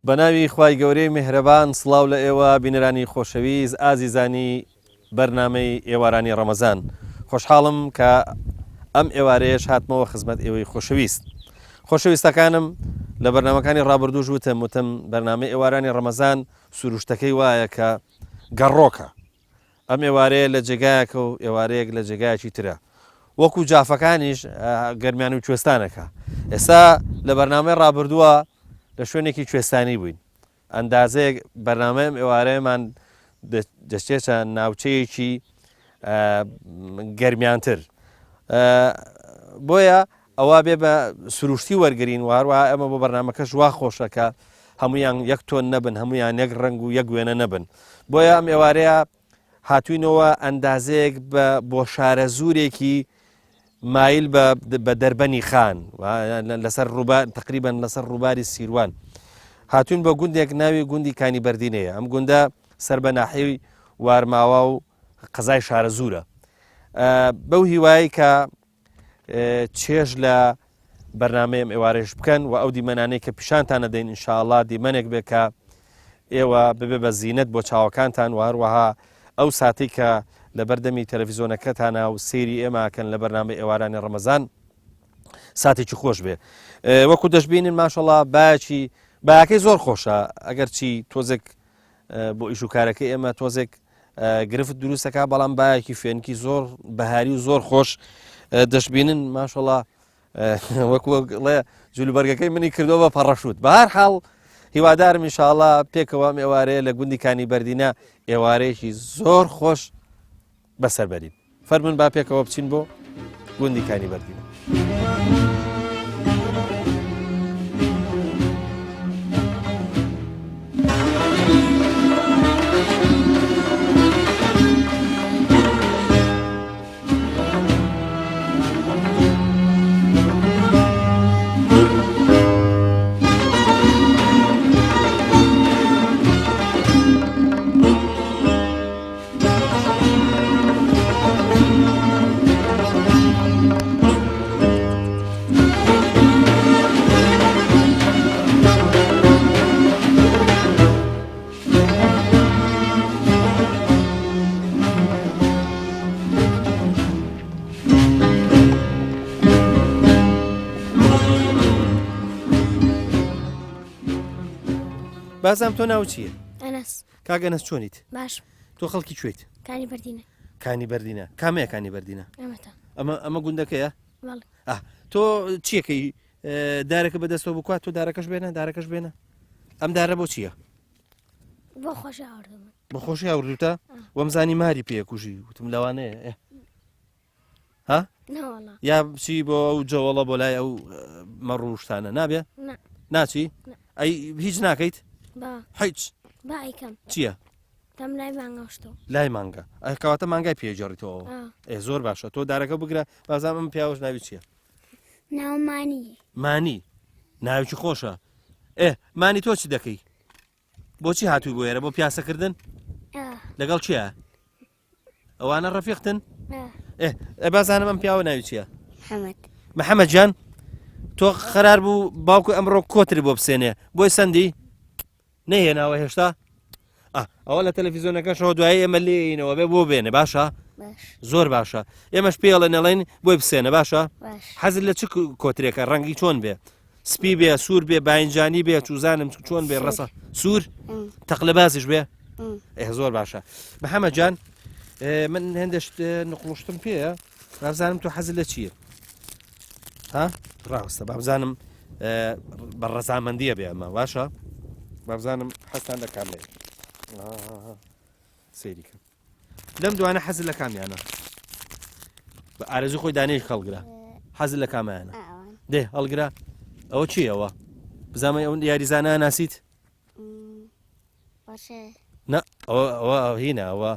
بەناوی خوای گەورەی میهرەبان سڵاو لە ئێوە بینەرانی خۆشەویست ئازیزانی بەرنامەی ئێوارانی ڕەمەزان خۆشحاڵم کە ئەم ئێوارەیەش هاتمەوە خزمەت ئێوەی خۆشەویستەکانم لە بەرنامەکانی ڕابردوو وتم بەرنامەی ئێوارانی ڕەمەزان سروشتەکەی وایە کە گەڕۆکە ئەم ئێوارەیە لە جێگایەکە و ئێوارەیەک لە جێگایەکی ترە وەکو جافەکانیش گەرمیان و کوێستانەکە ئێستا لە بەرنامەی ڕابردووە لە شوێنێکی کوێستانی بووین ئەندازەیەک بەرنامەیەم ئێوارەیەمان دەچێتە ناوچەیەکی گەرمیانتر بۆیە ئەوە بێ بە سروشتی وەرگین و هەروە ئەمە بۆ بەرنمەکەش وا خۆشەکە هەمویان یەک تۆن نەبن هەمویان یەک ڕنگ و یەک وێنە نەبن بۆیە ئەم ئێوارەیە هاتوینەوە ئەندازەیەک بۆ شارە زورێکی مایل بە دەربەنی خان لەسەر تقریبان لەسەر ڕووباری سیروان هاتوون بە گوندێک ناوی گوندی کانی بەردینەیە ئەم گوندە سەر بە ناحیوی وارماوە و قەزای شارە زورە بەو هیوایی کە چێژ لە بەرنمەیەم ئێوارەش بکەن و ئەو دیمەنانەی کە پیشانتانە دەین ئینشاءڵڵا دیمەنێک بێ کە ئێوە ببێ بە زیینەت بۆ چاوەکانتان و هەروەها ئەو ساتی کە لە بەردەمی تەلەڤیزۆنەکەتانە و سێری ئێماکەن لە بەرنامەی ئێوارانی ڕەمەزان ساتێکی خۆش بێ وەکو دەشبینن ماشەڵڵا باەکەی زۆر خۆشە ئەگەر چی تۆزێک بۆ ئیش و کارەکەی ئێمە تۆزێک گرفت دروستەکە بەڵام باەکی فێنکی زۆر بەهاری و زۆر خۆش دەشبینن ماشەڵڵا وەکوڵێ جولوبەرگەکەی منی کردەوە بە پەڕەشوت بە هەر حاڵ هیوادارم ئینشاءڵڵا پێکەوە ئێوارەیە لە گوندی کانی بەردینە ئێوارەیەکی زۆر خۆش بەسەر بەرین فەرمون با پێکەوە بچین بۆ گوندی کانی بەردینە بازام تۆ ناو چییە؟ ئەنەس کاگەنەس چۆنیت؟ باش تۆ خەڵکی کوێیت؟ کانی بەردینە کانی بەردینە کامەیە کانی بەردینە؟ ئەمەتە ئەمە گوندەکەیە؟ بەڵێ تۆ چیەکەی دارەکە بەدەستەوە بکات تۆ دارەکەش بێنە ئەم دارە بۆ چییە؟ بۆ خۆش ئاوردەمە بە خۆشی هاوردوتە وەمزانی ماری پێکوژی وتم لەوانەیە ها؟ نەوەڵا یا بچی بۆ ئەو جەوەڵە بۆ لای ئەو مەڕوشتانە نابێ؟ ناچی؟ ئەی هیچ ناکەیت؟ هیچ با ئەیکەم چییە؟ دەم لای مانگەشتەوە لای مانگە کەواتە مانگای پێجێڕیتەوە زۆر باشە تۆ دارەکە بگرە بازام ئەم پیاوەش ناوی چییە؟ ناومانی مانی ناوی خۆشە مانی تۆ چی دەکەی؟ بۆچی هاتووی بۆ ئێرە بۆ پیاسەکردن؟ لەگەڵ چییە؟ ئەوانە ڕەفیقتن؟ بازانم ئەم پیاوە ناوی چییە؟ محەممەد جان تۆ خەرار بوو باوکو ئەمڕۆ کۆتری بۆ بسێنێ بۆی سندی نەهێناوە هێشتا ئەوە لە تەلەڤیزۆنەکەشەوە دوایی ئێمە لێینەوە بێ بۆ بێنێ باشە زۆر باشە ئێمەش پێڵە نەڵێن بۆی بسێنە باشە حەزر لە چ کۆترێکە ڕەنگی چۆن بێ سپی بێ سوور بێ باینجانی بێ چوزانم چۆن بێ ڕەسە سوور تەقلە بازیش بێ زۆر باشە محەممەد جان من هێندەشت نقڵشتم پێە بابزانم تۆ حەزر لە چییە؟ ڕاستە بابزانم بە ڕەزامەندیە بێ ئەمە باشە بابزانم حەستان لە کامێ سەیریکە لەم دوانە حەزر لە کامیانە بە ئارەزوی خۆی دانەیەش هەڵگرا حەزر لە کامایانە دێ هەڵگرا ئەوە چیەوە بزانمە ئەو یاریزانە ناسیت ئەوە هینە ئەوە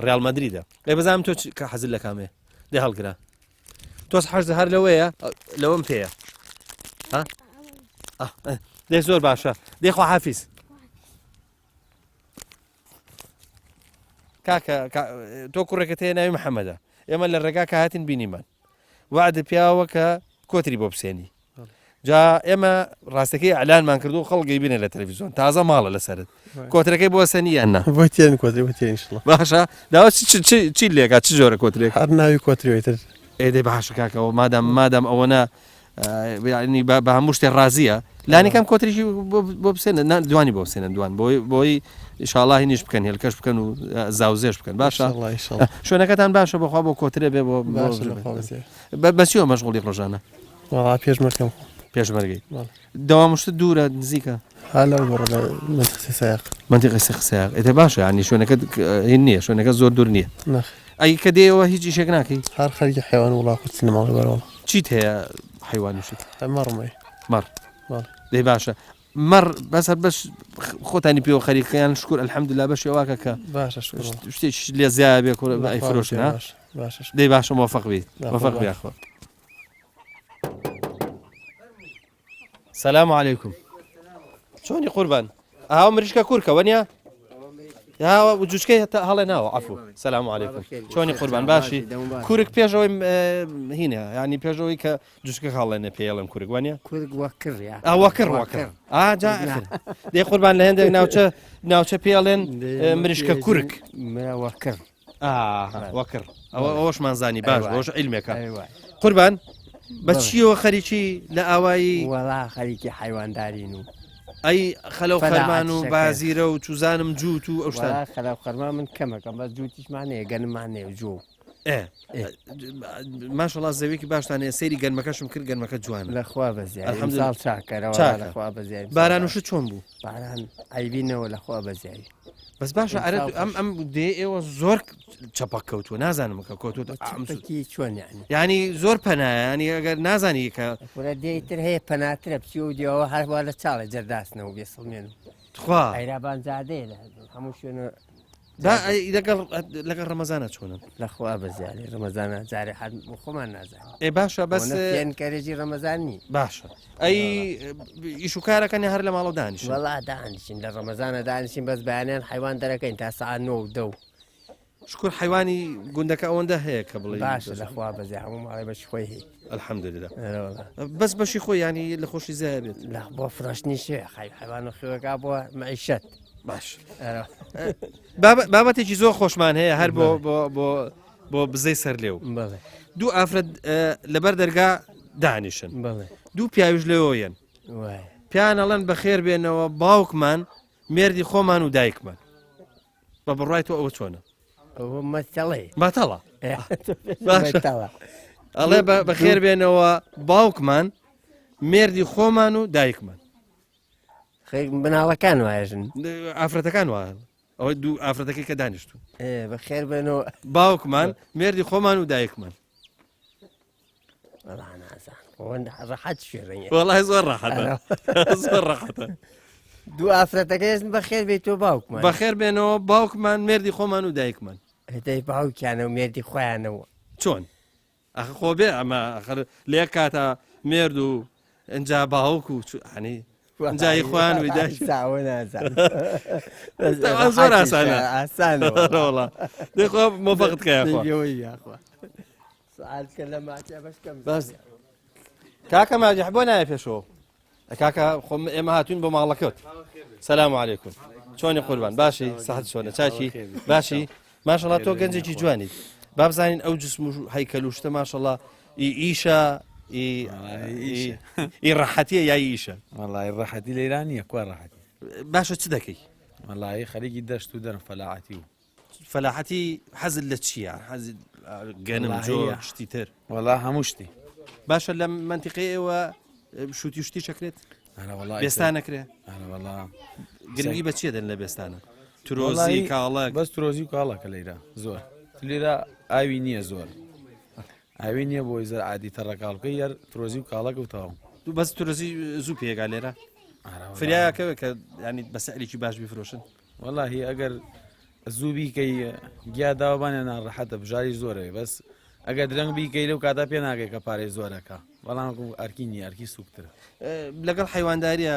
ڕیال مەدریدە بزانم تۆ کە حەزر لە کامێ دێ هەڵگرا تۆس حەزر هەر لەوەیە لەوەم پێیە دێ زۆر باشە دێخوا حافیز کاکە تۆ کوڕێکەکە هەیە ناوی محەممەدە ئێمە لە ڕێگا کە هاتین بینیمان وعدە پیاوە کە کۆتری بۆ بسێنی جا ئێمە ڕاستەکەی ئەلانمان کردو خەڵکی بینێ لە تەلەڤیزیۆن تازە ماڵە لەسرت کۆترەکەی بۆ سەنییاننا بۆ تێن کۆتری بە تێنشڵ باشە داوا چی لێکا چ جۆرە کۆترێک هەر ناوی کۆتریتر ئێدەی باشە کاکەەوە مادام ئەوەنە ینی بە هەموو شتێ ڕازیە لانەکەم کۆتریشی بۆ بسێنە دوانی بۆ بسێنە دوان بۆی ئیشاڵڵاهی نیش بکەن هێلکەش بکەن و زاوزێش بکەن باشە شوێنەکەتان باشە بەخوا بۆ کۆترێ بێ بۆ بەچیەوە مەشغوڵی ڕۆژانە پێشمەکەم پێشمەرگی دەوامشتە دوورە نزیکە هەلە منتقی سایق منتیقی سەخسایق ئێتە باشە ینی شوێنەکەت هین نییە شوێنەکە زۆر دوور نییە ئەی کە دێەوە هیچ شێک ناکەی هەر خەرگی حیوان وڵا سینەماڵی بەرەوە چیت هەیە حیوانیشت مەڕمەی مەڕ دەی باشە مەڕ بەسەر بەش خۆتانی پێوە خەریکەیان شکر ئەلحەمدوللا بەشی واکە کە باشە شتێکی لێ زیای بێ ئەیفرۆشن دەی باشە مۆفەق بی مۆفەق بی ئەخوا سلام علیکم چۆنی قوربان ئاوا مریشکە کورکە وەنیا یا جوچکەی هەتا هەڵێ ناوە عەفو سلام علیکم چۆنی قوربان باشی کورک پێشەوەی هینە ینی پێشەوەی کە جوچکە هەڵێنە پێڵم کورک وەنیا وەکر جا دێ قوربان لە هێندێک ناوچە پێڵێن مریشکە کورک وەکر ئەوەشمان زانی باش بۆش عیلمێکە قوربان بەچیەوە خەریکی لە ئاوایی وەڵا خەریکی حیواندارین و ئەی خەلەو خەرمان و بازیرە و چوزانم جووت و ئەو شتان خەلەو خەرمان من کەمەکەم بە جووتیشمانەیە گەنمانێ و جوو ماشەڵا زەوێکی باشتانەیە سەیری گەنمەکەشم کرد گەنمەکە جوانە لەخوا بەزیال چاکەرەوە لەخوا بەزیاری بارانوشت چۆن بوو باران ئەیبینەوە لەخوا بەزیایی بەس باشە ئەم دێ ئێوە زۆر چەپە کەوتووە نازانمکە کۆتوت چۆن ینی زۆر پەنایە ینی ئەگەر نازانی کە دێتر هەیە پەناترە پچی و دیەوە هەروە لە چاڵە جەرداسنەوە بێسڵمێن خوا ئەیرابانزادەیە لە هەموو شوێنە لەگەڵ ڕەمەزانە چۆنن لەخوا بەزیاری ڕەمەزانە جارێ حد خۆمان نازانین ئێ باشە بەس کارێژی ڕەمەزانی باشە ئەی ئیش و کارەکەنی هەر لە ماڵە دانیش وەڵا دانیشین لە ڕەمەزانە دانیشین بەس بەیانیان حیوان دەرەکەین تا سعات 9 و 10 شکر حیوانی گوندەکە ئەوەندە هەیە کە بڵێ باشە لەخوا بەزی هەموو ماڵی بەشی خۆی هەیە الحەمدوللا بەس بەشی خۆی ینی لە خۆشی زای بێت لە بۆ فرۆشتنی شوێ حیوان و خوێەکە بۆ مەعیشەت باش بابەتێکی زۆر خۆشمان هەیە هەر بۆ بزەی سەر لێو دوو ئافرەت لەبەر دەرگا دانیشن دوو پیاویش لێەوەیەن پیان ئەڵەن بەخێر بێنەوە باوکمان مێردی خۆمان و دایکمان بە بڕایەوە ئەوە چۆنە مەتەڵە ئەڵێ بەخێر بێنەوە باوکمان مێردی خۆمان و دایکمان بناڵەکان وایژن ئافرەتەکان وایە ئەوەی دوو ئافرەتەکەی کە دانیشتون بەخێر بێنەوە باوکمان مێردی خۆمان و دایکمان ڕەحەت شوێڕێ وەڵای زۆر ڕەحەتە زۆر ڕەحەتە دوو ئافرەتەکەس بەخێر بێت تۆ باوکمان بەخێر بێنەوە باوکمان مێردی خۆمان و دایکمان هدەی باوکیانە و مێردی خۆیانەوە چۆن ئەخ خۆ بێ ئەمە لێ کاتە مێرد و ئەجا باوک و هەنی جای خوان و زۆر ئاسانە دەخوا مۆفەقت کاکە ماجح بۆ نایە پێشەوە کاکە خۆم ئێمە هاتوین بۆ ماڵەکەوت سلام علیکم چۆنی قوربان باشی سەحەت چۆنە چاکی باشی ماشەڵڵا تۆ گەنجێکی جوانیت با بزانین ئەو جسم و هەیکەلوشتە ماشەڵڵا ئیشە ئی ڕەحەتیە یای ئیشە وەڵی ڕەحەتی لە ئێرانیە کوا ڕەحەتی باشە چ دەکەی وەڵی خەریکی دەشت و دەرم فەلاحەتی و فەلاحەتی حەزت لە چییە حەزت گەنم جۆ شتی تر وەڵا هەموو شتی باشە لە منتیقی ئێوە شوتی شتی چەکرێت بێستان نەکرێ گرنگی بە چیە دەن لە بێستانە ترۆزی کاڵک بەس ترۆزی و کاڵەکە لەیرە زۆر لێرە ئاوی نییە زۆر ئاوی نییە بۆی زەر عادی تەڕەکاڵکەی یار ترۆزی و کاڵەکە و تاوم بەس ترۆزی زوو پێگا لێرە فریاکەوە کە ینی بەسەریکی باش بیفرۆشن وەڵی ئەگەر زوو بیکەی گیا داوابانە ناڕەحەتە بژاری زۆرە بەس ئەگەر درەنگ بیکەی لەو کاتا پێ ناگەی کە پارەی زۆرەکە بەڵام ئەرکی نیە ئەرکی سوکترە لەگەڵ حیوانداریە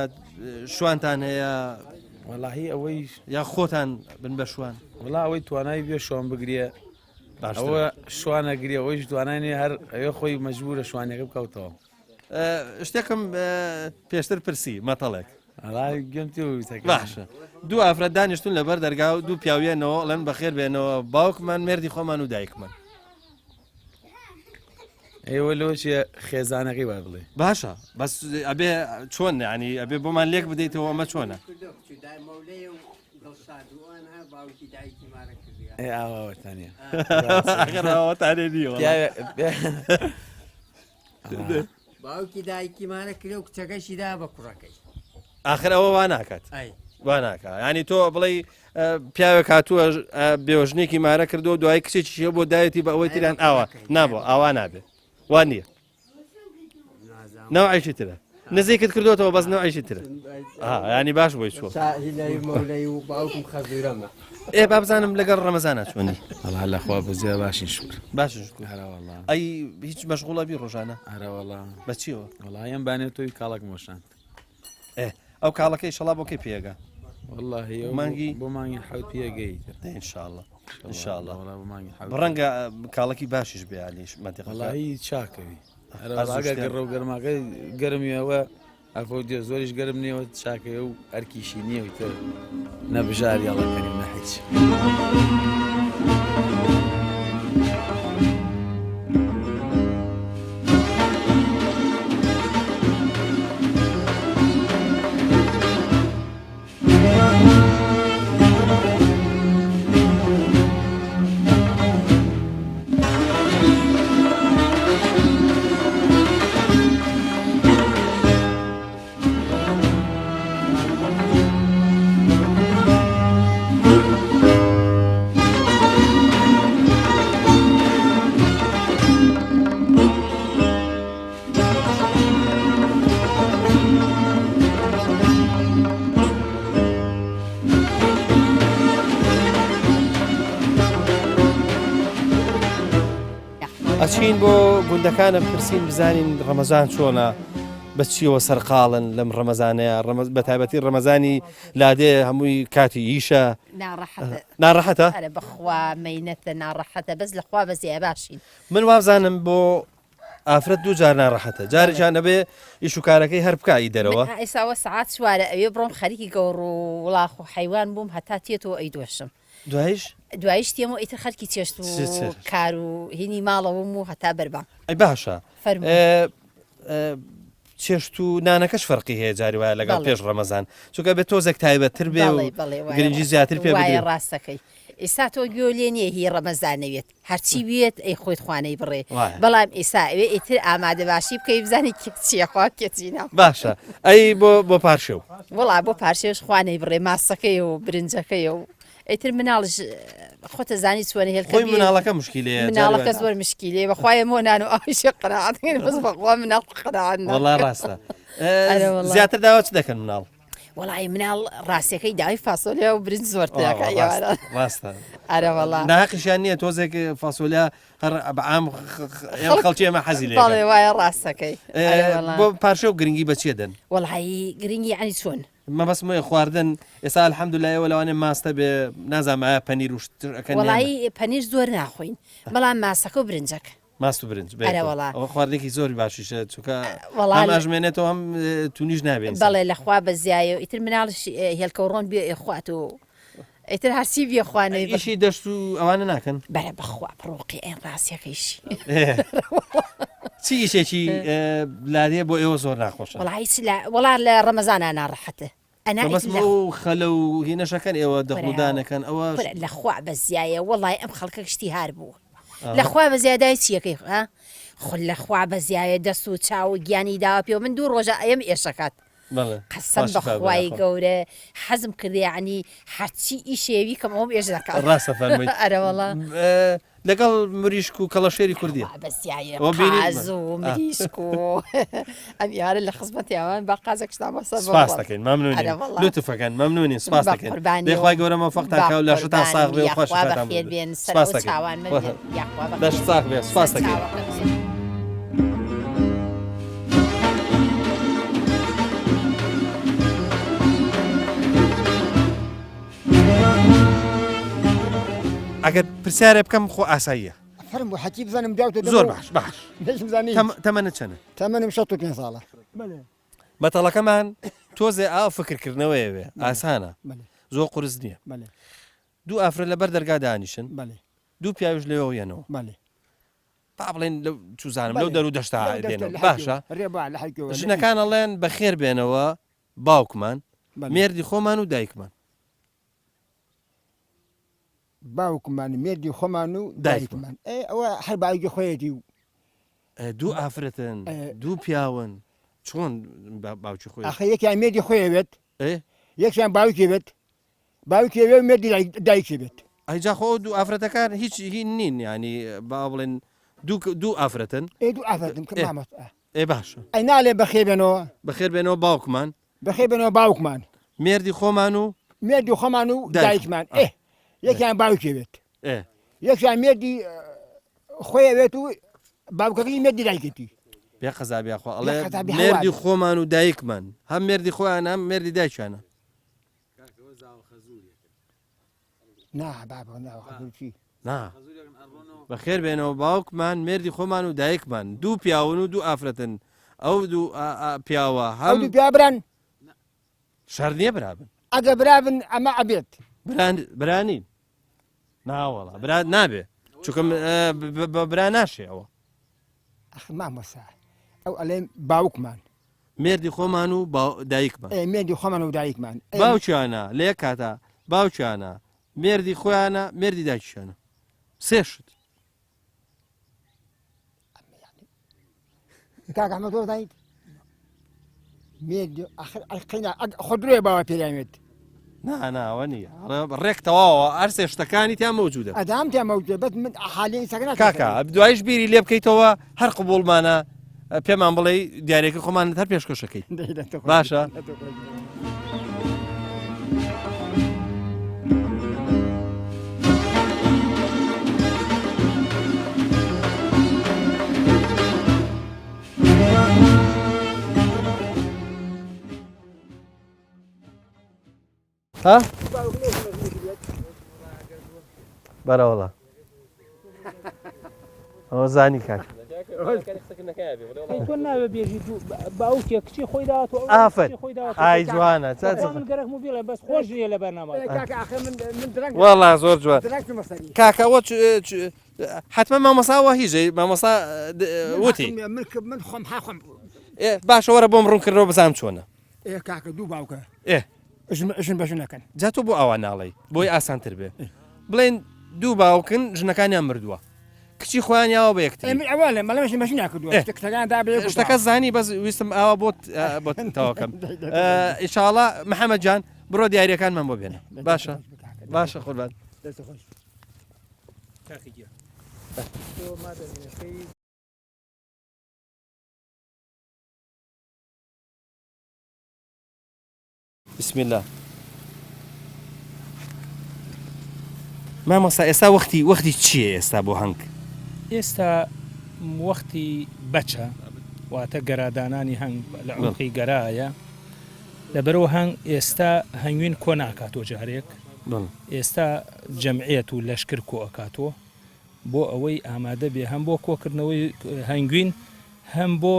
شوانتان هەیە وەڵی ئەوەی یا خۆتان بن بە شوان وڵا ئەوەی توانای بێ شۆن بگرێ ئەوە شوانەگرێ ئەوەیش توانانی هەر ئەوێ خۆی مەجبورە شوانەکە بکەوتەوە شتێکم پێشتر پرسی مەتەڵێک ئەڵای گوێم و باشە دوو ئافرەت دانیشتون لەبەر دەرگا و دوو پیاوێنەوە ئەڵێن بەخێر بێنەوە باوکمان مێردی خۆمان و دایکمان ئێوە لۆچیە خێزانەکەی وا بڵێ باشە بەس ئەبێ چۆن ینی ئەبێ بۆمان لێک بدەیتەوە ئەمە چۆنە ئێ ئاواوەتانە ئاواتانێ نیوە باوکی دایکیمانە کرێ و کچەکەشی دا بە کوڕەکەی ئاخر ئەوە وا ناکات ئەی وا ناکە ینی تۆ بڵێ پیاوێک هاتووە بێوەژنێکی مارە کردو دوای کچێکیشە بۆ دایەتی بە ئەوەی تریان ئاوا نابۆ ئاوا نابێت وان نییە نەوعیشی ترە نزیکت کردوەوە بەس نەوعیشی ترە ینی باش بۆی چۆ شاهیلەی مەولەی و باوکم خەزوورەمە ئێ با بزانم لەگەڵ ڕەمەزانە چۆنی هەڵا لەخوا بەزیێ باشین شکر باش هەراوەڵا ئەی هیچ مەشغوڵە بی ڕۆژانە هەراوەڵا بەچیەوە وڵایەن بانێت تۆی کاڵک مۆشان ئەو کاڵەکەی شەڵا بۆ کەی پێگا والله مانگی بۆ مانگی حوت پێگەی ئینشاءڵڵە ئینشاءڵڵە بۆ مانگی حوت ڕەنگە کاڵکی باشیش بێنیش مەتیقڵی وڵایی چاکەوی ئەگە گەڕە و گەرماکەی گەرمیەوە ئەفۆ دێ زۆریش گەرم نیەوە چاکەوە و ئەرکیشی نییە تر نەبژاری ئەڵەکەنی نەحیچ ئەچین بۆ گوندەکانە پرسین بزانین ڕەمەزان چۆنە بەچیەوە سەرقاڵن لەم ڕەمەزانەیە بە تایبەتی ڕەمەزانی لادێ هەمووی کاتی ئیشە ناڕەحەتە بەخوا مەینەتە ناڕەحەتە بەس لەخوا بەزیە باشین من وابزانم بۆ ئافرەت دوو جار ناڕەحەتە جارێکیان ئەبێ ئیش و کارەکەی هەر بکایی دەرەوە ئێساوە سعات چوارە ئەوێ بڕۆم خەریکی گەڕ و وڵاخ و حیوان بووم هەتا تێتەوە ئەی دۆشم دوایش تێمەوە ئیتر خەرکی چێشت و کار و هینی ماڵەوەم و هەتا بەربام ئەی باشە چێشت و نانەکەش فەرقی هەیە جاری وایە لەگەڵ پێش ڕەمەزان چونکە بێت تۆزێک تایبەتتر بێ و گرنگی زیاتر پێ بدەیە ڕاستەکەی ئێستا تۆ گوێ لێ نییە هی ڕەمەزانەوێت هەرچی بێت ئەی خۆیت خوانەی بڕێ بەڵام ئێستا ئەوێ ئیتر ئامادە باشی بکەی بزانانی چیەخوا کێچینە باشە ئەی بۆ پارشێو وڵا بۆ پارشێش خوانەی بڕێ ماسەکەی و برنجەکەی و ئیتر مناڵش خۆتە زانی چۆنە هێلکەی مناڵەکە مشکیلەیە مناڵەکە زۆر مشکیلێ بەخوایە مۆنان و ئەوشی قەناعەت بەس بەخوا مناڵ قەناعەت وەڵا ڕاستە زیاتر داوا چ دەکەن مناڵ وڵی مناڵ ڕاستەکەی داوای فاسۆلیا و برنج زۆرتەکە ڕاستە ئەرە وڵا ناقیشیان نییە تۆزێک فاسۆلیا هەر بەعام خەڵکی ئەمە حەزی لێ وایە ڕاستەکەی بۆ پارشە و گرنگی بەچێ دەن وڵی گرنگی عنی چۆن مەبەسمە خواردن ئێستا الحەمدولایەوە لەوانێ ماستە بێ نازانمایە پەنیر و وڵی پەنیر زۆر ناخۆین بەڵام ماسەکە و برنجەکە ماست و برنج خواردێکی زۆری باشیشە چونکە هەم ئەژمێنێتەوە هەم تونیش نابێن بەڵێ لەخوا بەزیایە ئیتر مناڵش هێلکە ڕۆن بێ ئێخوات و ئیتر هەرسی بێخوانەوەی بەشی دەشت و ئەوانە ناکەن بەرە بەخوا پڕۆقی ئەین ڕاستیەکەیشی چی ئیشێکی لادێ بۆ ئێوە زۆر ناخۆشە وڵا لە ڕەمەزانە ناڕەحەتە خەلە و هینەشەکەن ئێوە دەخودانەکەن ئەوە لەخوا بەزیایە وڵای ئەم خەڵکە گشتی هار بوو لەخوا بە زیادای چیەکەی خۆ لەخوا بە زیایە دەست و چاو گیانی داوا پێ من دوو ڕۆژە ئەم ئێشەکات قەسەم بەخوای گەورە حەزم کردی عنی هەرچی ئیشێوی کەم ئەوم ئێش دەکات ڕاستە فەرموویت ئەرەوەڵا لەگەڵ مریشک و کەڵەشێری کوردیە بەزیایە قاز و مریشک و ئەم یارە لە خزمەتی ئەوان با قازێک شتامەسە سپاس دەکەین مەمنونین لوتفەکەن مەمنونین سپاس دەکەین دەخوای گەورە مەوفەقتان کە و لە شتان ساغ بێ و خۆشتان بێن سپاس دەکەین دەشت ساغ بێ سپاس دەکەین ئەگەر پرسیارە بکەم خۆ ئاساییە فرم وحكي بزنم جاوته زۆر باش باش ليش مزاني تەمەنە چەنە تمنم شطو 5 ساله بله بەتەڵەکەمان تۆزێ ئاو فکرکردنەوەیەوێ ئاسانە بله زۆر قورس نییە بله دوو ئافرە لەبەر دەرگا دانیشن بله دوو پیاویش لێەوەیەنەوە بله با بڵێن لەو چوزانم لەو دەرو دەشتا دێنەوە باشە باشە الرباع لحقه ژنەکان ئەڵێن بەخێر بێنەوە باوکمان مێردی خۆمان و دایکمان باوكمان ميردي خمانو دايكمان اي او حرب عيجي خويتي دوو ئافرەتن دوو پیاون چۆن باوکی خۆی اخي يك يعني ميردي خويت ئێ يك يعني باوكي بيت باوكي بيت ميردي دايكي بيت ئەیجا خۆ دوو ئافرەتەکان هیچ هین نین ینی با بڵێن دوو ئافرەتن اي دو عفرتم كما ئێ باشە اي نالي بخيبنو بەخێر بێنەوە باوکمان بخيبنو باوكمان مێردی خۆمان و ميردي خمانو دايكمان ايه يك يعني باوكي بيت ئێ يك يعني ميردي خويا بيتو باوكي ميردي دايكتي بێ قەزابیاخوا بێ ئەڵێ قەزابی مێردی هەوادە. خۆمان و دایکمان هەم مێردی خۆیان هەم مێردی دایکیانە نا بابا نا خذوا شيء نا بەخێر بێنەوە باوکمان مێردی خۆمان و دایکمان دوو پیاون و دوو ئافرەتن ئەو دوو پیاوە او دو هەم بيابران شەر نییە برابن اجا برابن اما عبيت برانین ناوەڵە براد نابێ چونکە بە برا ناشێ ئەوە اخ ما مساع او الين باوكمان مێردی خۆمان و دایکمان اي ميردي خمانو دايكمان باوکیانە لە یەک کاتە باوکیانە مێردی خۆیانە مێردی دایکیانە سێشت كاك احمد ور دايت ميردي اخر القينا خضري بابا بيراميد ناوە نییە ڕێک تەواوە هەر سێشتەکانی تیان مەوجودە ادامتي موجود بس من حاليا سكنات کاکە دوایش بیری لێ بکەیتەوە هەر قبولمانە پێمان بڵێ دیارێکی خۆمان هەر پێشکەشەکەی باشە ها بەرەوەڵە ئەوە زانی کاک تۆ ناوێ بێژی باوکێ کچی خۆی داوەتەوە ئافەت ئای جوانە من گەرەک موبیلە بەس خۆشیە لە بەرنامە كاك اخي من درك وەڵا زۆر جوان درك مصري کاکەوە حتمما مامەساوە هیژەی مامەسا وتی من خم حاخم باشە وەرە بۆم ڕوونکردەوە بزانم چۆنە ايه كاك دو باوكا ئێ اجن باش نكن جا تۆ بۆ ئاوا ناڵێ بۆی ئاسانتر بێ بڵێن دوو باوکن ژنەکانیان مردووە کچی خۆیان یاوە بە یەکتر من اولا ما لمش ماشي ناكل اشتكتان دابا شتەکە زانی بەس ویستم ئاوا بۆ تەواکەم ئیشاڵە محەممەد جان بڕۆ دیاریەکانمان بۆ بێنە باشە باشە قوربان بسم الله مامۆستا ئێستا وەختی چییە ئێستا بۆ هەنگ ئێستا وەختی بەچە واتە گەرادانانی هەنگ لە عمقی گەرایە لەبەرەوە هەنگ ئێستا هەنگوین کۆ ناکاتۆ جارێک ئێستا جەمعیەت و لەشکر کۆ ئەکاتۆ بۆ ئەوەی ئامادە بێ هەم بۆ کۆکردنەوەی هەنگوین هەم بۆ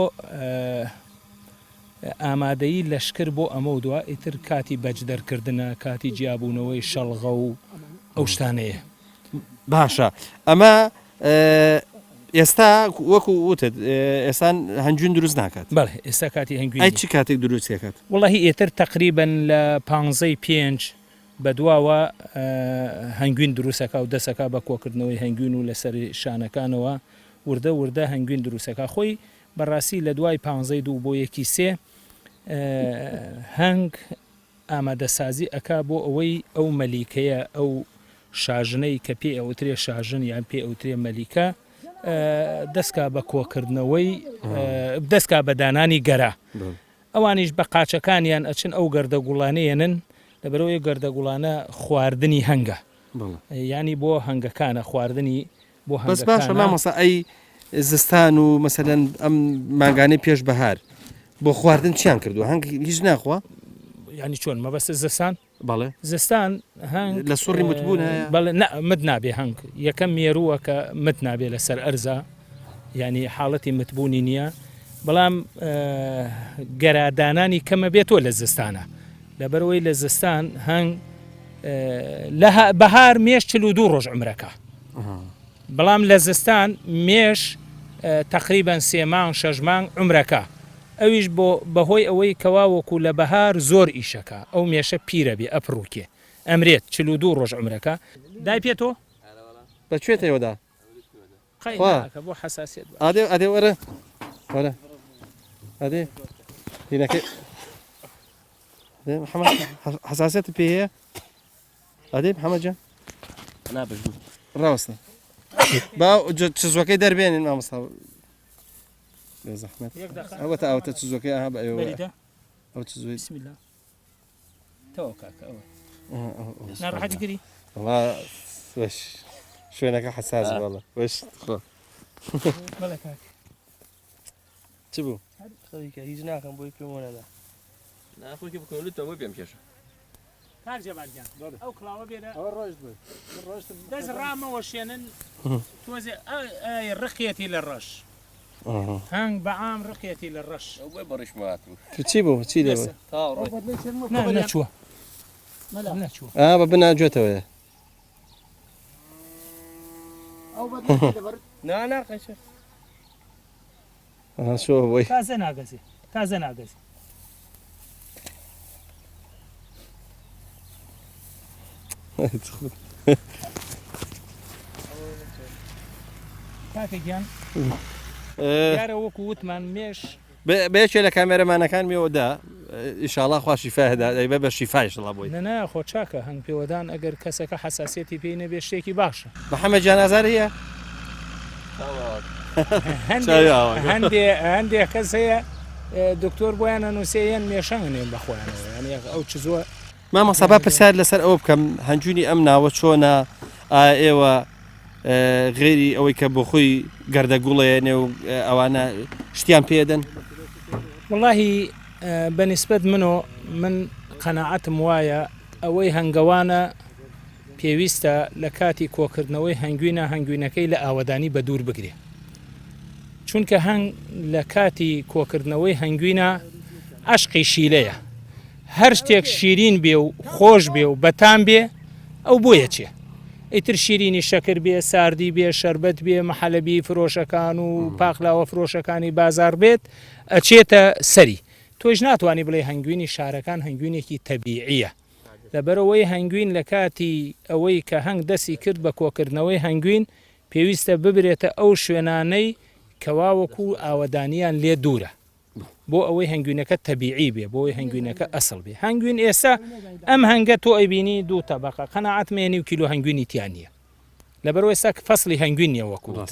ئامادەیی لەشکر بۆ ئەمە و دووە ئیتر کاتی بەج دەرکردنە کاتی جیابوونەوەی شەڵغە و ئەو شتانەیە باشە ئەمە ئێستا وەکو وتت ئێسان هەنجون دروست ناکات بەڵێ ئێستا کاتی هەنگوین ئەی چی کاتێک دروست دەکات وڵی ئێتر تقریبن لە 15 بە دواوە هەنگوین دروستەکە و دەسەکە بە کۆکردنەوەی هەنگوین و لەسەر شانەکانەوە وردە هەنگوین دروستەکە خۆی بەڕاستی لە دوای 15 بۆ 1 هەنگ ئامادەسازی ئەکا بۆ ئەوەی ئەو مەلیکەیە ئەو شاژنەی کە پێ ئەوترێ شاژن یان پێ ئەوترێ مەلیکە دەستکا بە کۆکردنەوەی دەستکا بە دانانی گەرا ئەوانیش بە قاچەکانیان ئەچن ئەو گەردە گوڵانەیەنن لەبەرەوەی گەردە گوڵانە خواردنی هەنگە ینی بۆ هەنگەکانە خواردنی بۆ بەس باشە مامۆستا ئەی زستان و مەسەلەن ئەم ماگانەی پێش بەهار بۆ خواردن چیان کردو هەنگ هیچ ناخوا ینی چۆن مەبەستە زستان بەڵێ زستان هەنگ لە سوڕی متبوون هەیە بەڵێ مت نابێ هەنگ یەکەم مێرووە کە مت نابێ لەسەر ئەرزە ینی حاڵەتی متبوونی نییە بەڵام گەرادانانی کەمە بێتۆ لە زستانە لەبەرەوەی لە زستان هەنگ بەهار مێش 42 ڕۆژ عمرەکە بەڵام لە زستان مێش تقریبان 3 مانگ 6 مانگ عمرەکە ئەویش بۆ بەهۆی ئەوەی کەواوەکو لە بەهار زۆر ئیشەکە ئەو مێشە پیرە بێ ئەپڕووکێ ئەمرێت 42 ڕۆژ عمرەکە دای پێتۆ بەکوێتەوەدا بۆ حساسیت ئادێ وەرە وەرە ئادێ هینەکەی محەممەد حساسیت پێ هەیە ئادێ محەممەدجان ڕاستە با چ زۆکەی دەربێنین مامۆستا زەحمەت ئەوە تا ئەوتە چ زۆکەی ئاها بە ئێوە ئەو چ زۆی ناڕەحەتی کردی وەش شوێنەکە حساس بەڵە وەش چ بوو هیچ ناکەم بۆی پێم وەنەدا ناخۆکی بکەوتەوە بۆی پێم کێشە ئەو کڵاوە بێرە دەست ڕامەوە شێنن تۆزێ ڕقیەتی لە ڕەش هەنگ بەعام ڕقیەتی لە ڕەش چی بوو چی لێوە نەچووە بە بناگوێتەوەیە شۆ بۆی تازە ناگەزێ تازە ناگەزێ کاکەگیان یارە وەکو وتمان مێش بێچێ لە کامێرەمانەکان میێوەدا ئیشاڵا خوا شیفاهدا دەیبە بە شیفایش دڵا بۆی نە خۆ چاکە هەنگ پێوەدان ئەگەر کەسەکە حساسیەتی پێی نەبێ شتێکی باشە محەممەد جانازار هەیە هەندێک کەس هەیە دکتۆر بۆیانە نووسێن مێشەنگێن بەخۆیانەوە ینی ئەو چ زۆر مامەسەبا پرسیار لەسەر ئەوە بکەم هەنجوونی ئەم ناوە چۆنە ئێوە غێری ئەوەی کە بۆ خۆی گەردەگوڵەیە نێو ئەوانە شتیان پێدەن واللهی بەنسبەت من قەناعەتم وایە ئەوەی هەنگەوانە پێویستە لە کاتی کۆکردنەوەی هەنگوینەکەی لە ئاوەدانی بە دوور بگرێ چونکە هەنگ لە کاتی کۆکردنەوەی هەنگوینە عشقی شیلەیە هەر شتێک شیرین بێ و خۆش بێ و بەتان بێ ئەو بۆیە چێ ئیتر شیرینی شەکر بێ ساردی بێ شەربەت بێ مەحەلەبی فرۆشەکان و پاقلاوە فرۆشەکانی بازار بێت ئەچێتە سەری تۆش ناتوانانی بڵێ هەنگوینی شارەکان هەنگوینێکی تەبیعیە لەبەرەوەی هەنگوین لە کاتی ئەوەی کە هەنگ دەستی کرد بە کۆکردنەوەی هەنگوین پێویستە ببرێتە ئەو شوێنانەی کەواوەکو ئاوەدانیان لێ دوورە بۆ ئەوەی هەنگوینەکە تەبیعی بێ بۆ ئەوەی هەنگوینەکە ئەسڵ بێ هەنگوین ئێستا ئەم هەنگە تۆ ئەیبینی دوو تەبەقە قەناعەتمێنی و کیلۆ هەنگوینی تیان نییە لەبەرەوەی ئێستا فەسڵی هەنگوین نیە وەکووت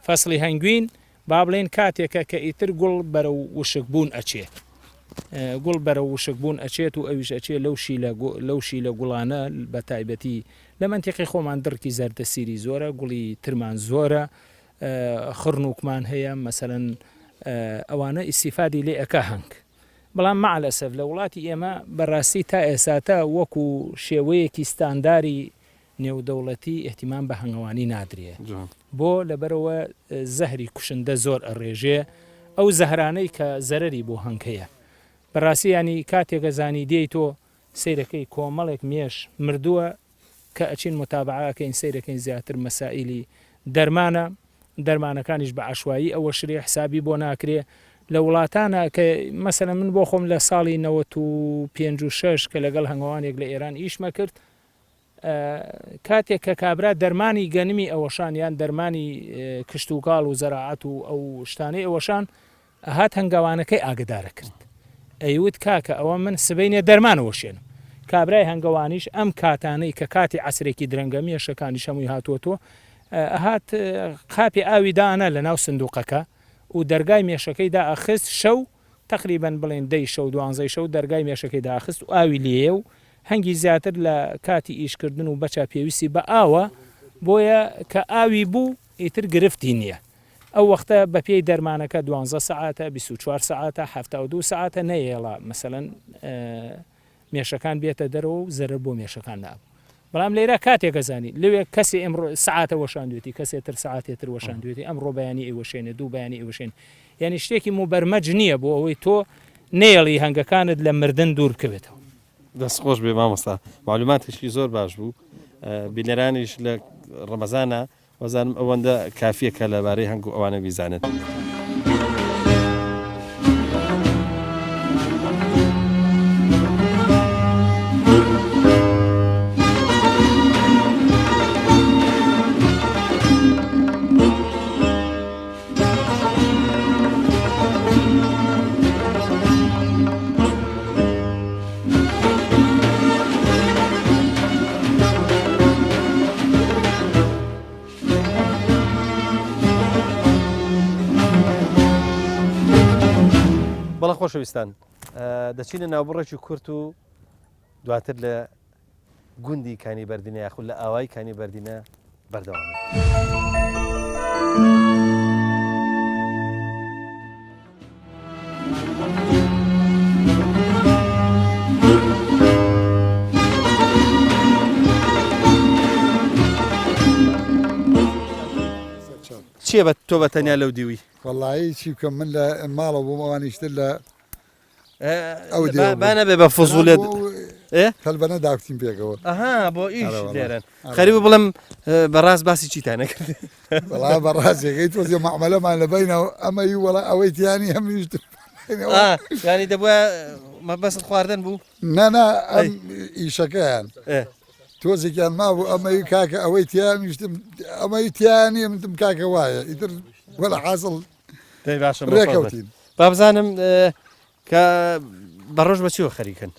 فەسڵی هەنگوین با بڵێن کاتێکە کە ئیتر گوڵ بەرە وشک بوون ئەچێ گوڵ بەرە وشک بوون ئەچێت و ئەویش ئەچێ لەوشی لە گوڵانە بە تایبەتی لە منتیقی خۆمان دڕکی زەردەسیری زۆرە گوڵی ترمان زۆرە خڕنووکمان هەیە مەسەرەن ئەوانە ئیسیفادی لێ ئەکا هەنگ بەڵام مەعلەسەف لە وڵاتی ئێمە بەڕاستی تا ئێساتە وەکو شێوەیەکی ستانداری نێودەوڵەتی ئێحتیمام بە هەنگەوانی نادرێ بۆ لەبەرەوە زەهری کوشندە زۆر ئەڕێژێ ئەو زەهرانەی کە زەرەری بۆ هەنگ هەیە بەڕاستی ینی کاتێکە زانی دێی تۆ سیرەکەی کۆمەڵێک مێش مردووە کە ئەچین متابعەکەین سیرەکەین زیاتر مەسائلی دەرمانەکانیش بە عشوایی ئەوە شرێ حسابی بۆ ناکرێ لە وڵاتانە کە مەسەلەن من بۆ خۆم لە ساڵی 1956 کە لەگەڵ هەنگەوانێک لە ئێران ئیشمە کرد کاتێک کە کابرا دەرمانی گەنمی ئەوەشان یان دەرمانی کشتتوکاڵ و زەراعەت و ئەو شتانەی ئەوەشان هات هەنگاوانەکەی ئاگدارە کرد ئەیوت کاکە ئەوە من سبەینێ دەرمانەوە شێنم کابرای هەنگەوانیش ئەم کاتانەی کە کاتی عسرێکی درەنگە مێشەکانی شەمووی هاتووەتۆ هات قاپی ئاوی دانا لە ناو سندوقەکە و دەرگای مێشەکەی داخست شەو تقریبان بڵێن 10 شەو 12 شەو دەرگای مێشەکەی داخست و ئاوی لێە و هەنگی زیاتر لە کاتی ئیشکردن و بەچ پێویستی بە ئاوە بۆیە کە ئاوی بوو ئیتر گرفتی نییە ئەو وەختە بە پێی دەرمانەکە 12 ساعتە 24 ساعتە 72 ساعتە نەیەڵە مەسەلەن مێشەکان بێتە دەرەوە و زەرر بۆ مێشەکان نابوو بەڵام لێرە کاتێکە زانی لەوێ کەسی ئەمڕۆ سعاتە وەشاندوێتی کەسێتر سعاتێتر وەشاندوێتی ئەمڕۆ بەیانی ئێوەشێنە دوو بەیانی ئێوەشێن یعنی شتێکی مبەرمەج نییە بۆ ئەوەی تۆ نێڵی هەنگەکانت لە مردن دوور بکەوێتەوە دەست خۆش بێ مامۆستا معلوماتێکی زۆر باش بوو بینەرانیش لە ڕەمەزانە وەزانم ئەوەندە کافیەکە لەبارەی هەنگوو ئەوانە بیزانێت. بەڵە خۆشەویستان دەچینە ناوبڕێکی کورت و دواتر لە گوندی کانی بەردینە یاخود لە ئاوای کانی بەردینە بەردەوامە. چییە بە تۆ بە تەنیا لەو دیوی؟ والله چی بکەم من لە ماڵەوە بۆ ئەوانیشتر لە بانەبێ بە فزوولێت هەلبەنە داوتیم پێکەوە ئەها بۆ ئیش لێرن خەریبە بڵم بەڕاست باسی چیتان نەکرد وڵا بەڕاستێکەکەی تۆزیە مەعمەلەمان لە بینەوە ئەمەی وڵا ئەوەی تیانی هەمیشتر ینی دەبووە مەبەست خواردن بوو نەنا ئەم ئیشەکەیان تۆزێکیان مابوو ئەمەی کاکە ئەوەی تیانیشتم ئەمەی تیانی منتم کاکە وایە ئیتر وەلا حاصل باشە ڕێکەوتین با بزانم کە بەڕۆژ بەچیوە خەریکن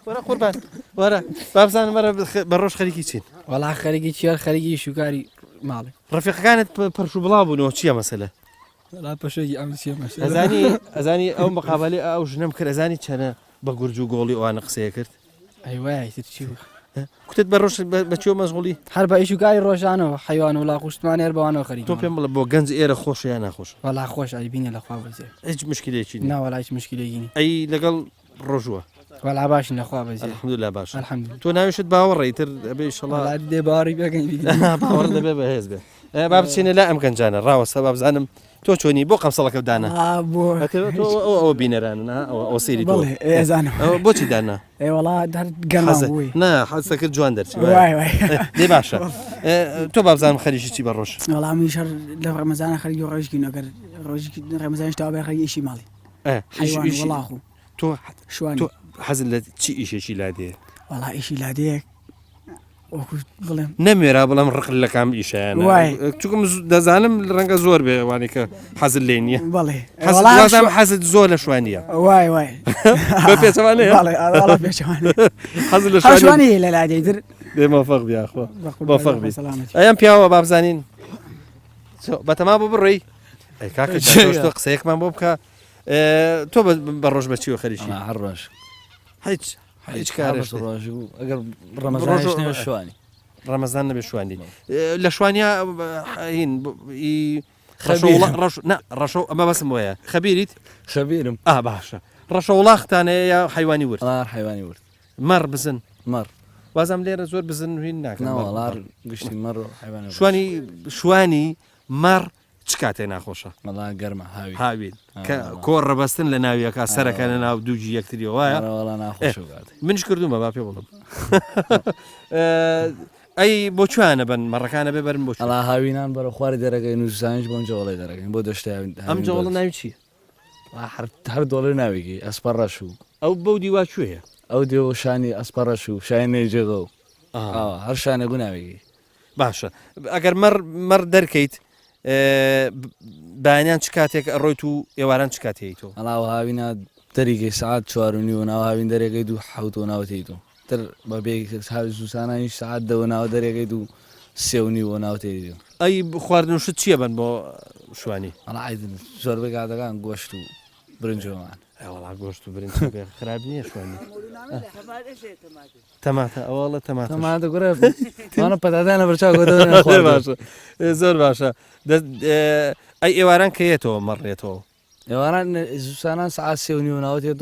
وەرە قوربان وەرە با بزانم وەرە بەڕۆژ خەریکی چین وەڵا خەریکی چیار خەریکی شوکاری ماڵی ڕەفیقەکانت پەرش و بڵاو بوونەوە چییە مەسەلە؟ پەشێکی ئەم ئەزانی ئەو مقابلی ئەو ژنم کرد ئەزانی چەنە بە گورج و گۆڵی ئەوانە قسەیە کرد ئەیوایتر چی کوتت بەڕۆژ بەچیوە مەشغوڵی هەر بە ئیشوگاری ڕۆژانەوە حیوان وڵا خوشتمان هێر بەوانەوە خەریک تۆ پێم بڵە بۆ گەنج ئێرە خۆشە یان ناخۆش وەڵا خۆش ئایبینە لە خوا بەزێ هیچ مشکلێکی ناوەڵا هیچ مشکلێکی ئەی لەگەڵ ڕۆژووە وەڵا باشن لە خوا بەزێ الحەمدوللا باش الحەمدوللا تۆ ناویشت باوەڕێیتر ئەبێ ئینشەڵا دێ باوەڕی بەگەین باوەڕ دەبێ بەهێز بێ با بچینە لا ئەم گەنجانە ڕاوەسە با بزانم تۆ چۆنی بۆ قەمسەڵەکە دانا ئەوە بینەرانن ئەوە سەیری تۆ بۆچی دانا وڵا گەڕ نا حەزە کرد جوان دەرچی دێ باشە تۆ با بزانم خەریکی چی بە ڕۆژ وەڵامی شەر لە ڕەمەزانە خەریکی ڕۆژکی نەگەر ڕۆژی ڕەمەزانش تاوا بێ خەریکی ئیشی ماڵی وڵاخو تۆ شوانی تۆ حەزت لە چی ئیشێکی لا دێ وەڵا ئیشی لا دەیەک وەکو بڵێم نەمێرا بەڵام ڕقل لە کام ئیشیان چکم دەزانم ڕەنگە زۆر بێ وانی کە حەزت لێ نییە بەڵێ حەزم حەزت زۆر لە شوانیە وای وای بە پێچەوانەیە حەز لە شوانی لە لادەیتر دێ مەوفەق بی ئاخوا مەوفەق بی ئەیان پیاوە با بزانین بەتەما بۆ بڕێی ئەی کاکە تۆ قسەیەکمان بۆ بکە تۆ بە ڕۆژ بەچیوە خەریکی هەر ڕۆژ هیچ کارێش ڕۆژ و ئەگەر ڕەمەزان شوانی ڕەمەزان نەبێ شوانی لە شوانیا ڕەشە ئەمە بەسم وایە خەبیریت خەبیرم باشە ڕەشە وڵاختانەیە یا حیوانی ورد حیوانی ورد مەڕ بزن مەڕ وازم لێرە زۆر بزن هین ناکەڵار گشتی مەڕ شوانی مەڕ چ کاتێ ناخۆشە مەڵا گەرمە هاوین کۆڕ ڕەبەستن لە ناویەکە سەرەکە لە ناو دووجی یەکتری وایە منش کردومە با پێ بڵم ئەی بۆ چوانە بن مەڕەکانە بێ بەرن بۆ ئەڵا هاوینان بەرە خوارد دەرەکەی نووسانیش بۆم جوڵی دەرەکەین بۆ دەشتیان ئەم جوڵە ناوی چیە؟ هەر دۆڵی ناوێکی ئەسپەڕەش و ئەو بەو دیوا کوێیە؟ ئەو دیێ شانی ئەسپەڕەش و شای نێجێغە و هەر شانێگو ناوێکی باشە ئەگەر مەڕ دەرکەیت بەیانیان چ کاتێک ڕۆیت و ئێواران چ کاتێیتەوە؟ ئەڵاو هاوینە دەریگەی سعات 4 و ناو هاوین دەرێگەی و حوت و ناوتیت و تر بەبێ زووسانانی سعات دەوە ناو دەرێگەیت و 3 ناوتێ ئەی خواردن شت چییە بن بۆ شوانی؟ زۆر بێگادەکان گۆشت و برنجۆمان وڵا گۆشت و برنج خراپ نییە شوانی تەماتە ئەوڵە تەماتە گوڕێوانە پەتادانە بەرچاو باشە زۆر باشە ئەی ئێواران کەیێتەوە مەڕێتەوە ئێوانان زوسانان سعات 3:30 ناوەتێت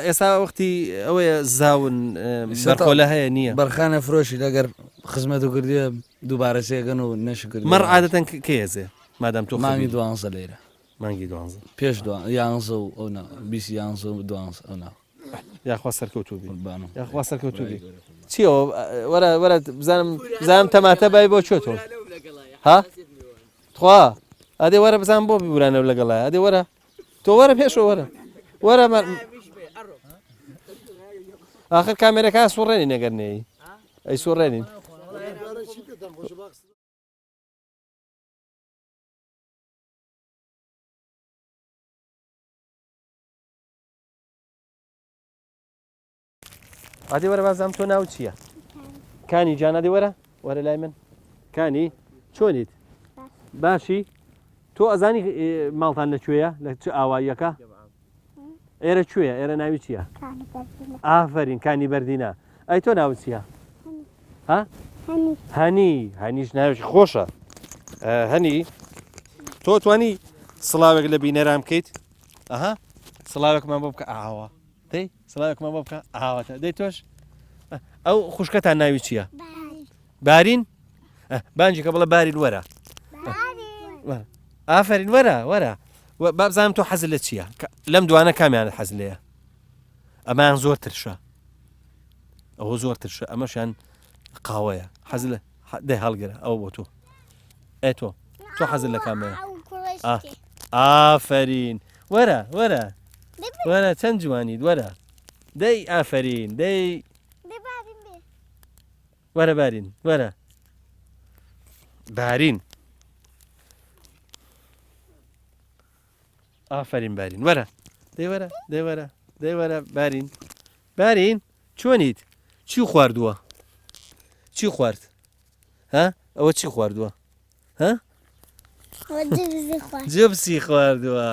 ئێستا وەختی ئەوەیە زاون بەرخۆلە هەیە نییە بەرخانە فرۆشی لەگەر خزمەت و کردیە دووبارە سێگەن و نەشکرد مەڕ عادەتەن کێزێ مادام تۆ مانگی 12 لێرە مانگی 12 پێش 11 و ئەو 20 و 12 ئەو ناو یاخوا سەرکەوتوبی یاخوا سەرکەوتوبی چیەوە وەرە بزانم تەماتە بای بۆ چۆتۆ ها خوا ئەدێ وەرە بزانم بۆ بیورانە لەگەڵایە ئەدێ وەرە تۆ وەرە پێشەوە وەرە آخر کامێرەکان سوڕێنی نەگەرنەی ئەی سوڕێنین ئادێ وەرە بازام تۆ ناو چییە؟ کانی جان ئادێ وەرە لای من کانی چۆنیت؟ باشی؟ تۆ ئەزانی ماڵتان لەکوێیە لە چ ئاواییەکە؟ ئێرە کوێیە؟ ئێرە ناوی چییە؟ ئافرین کانی بەردینە ئەی تۆ ناوت چییە؟ ها؟ هەنیش ناوی خۆشە هەنی تۆ توانی سڵاوێک لە بینەرام بکەیت؟ ئەها سڵاوێکمان بۆ بکە ئاوا دەی سڵاوێکمان بۆ بکە ئاواتە دەی تۆش؟ ئەو خوشکەتان ناوی چییە؟ بارین؟ بانجی کە بڵە بارین وەرە ئافرین وەرە بابزانم تۆ حەز لە چییە؟ لەم دوانە کامیانت حەز لێیە؟ ئەمان زۆر ترشە ئەوە زۆر ترشە ئەمەشان قاوەیە حەز لە دەی هەڵگرە ئەو بۆ تۆ ئێ تۆ حەز لە کامەیە؟ ئافرین وەرە چەند جوانیت وەرە دەی ئافرین دەی وەرە بارین ئافرین بارین وەرە دەی وەرە بارین چۆنیت؟ چی خواردووە؟ چی خوارد؟ ها؟ ئەوە چی خواردووە؟ ها؟ جبسی خواردووە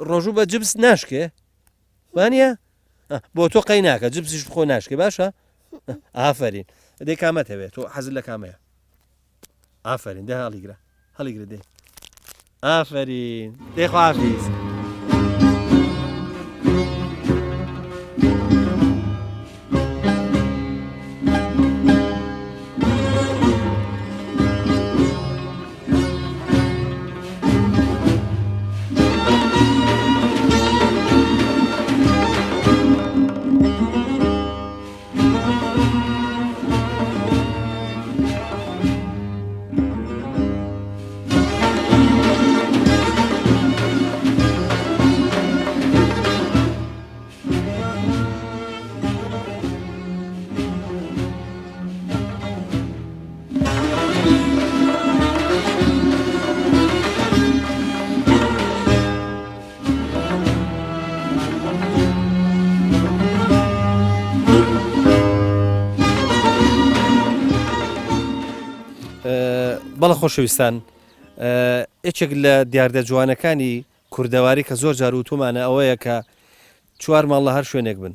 ڕۆژوو بە جبس ناشکێ؟ وانە؟ بۆ تۆ قەی ناکە جبسیش بخۆ ناشکێ باشە؟ ئافرین دەی کامەت هەوێت تۆ حەزت لە کامەیە؟ ئافرین دە هەڵیگرە دێ ئافرین دەی خوافیز بەڵە خۆشەویستان یەکێک لە دیاردە جوانەکانی کوردەواری کە زۆر جار وتومانە ئەوەیە کە 4 ماڵ لە هەر شوێنێک بن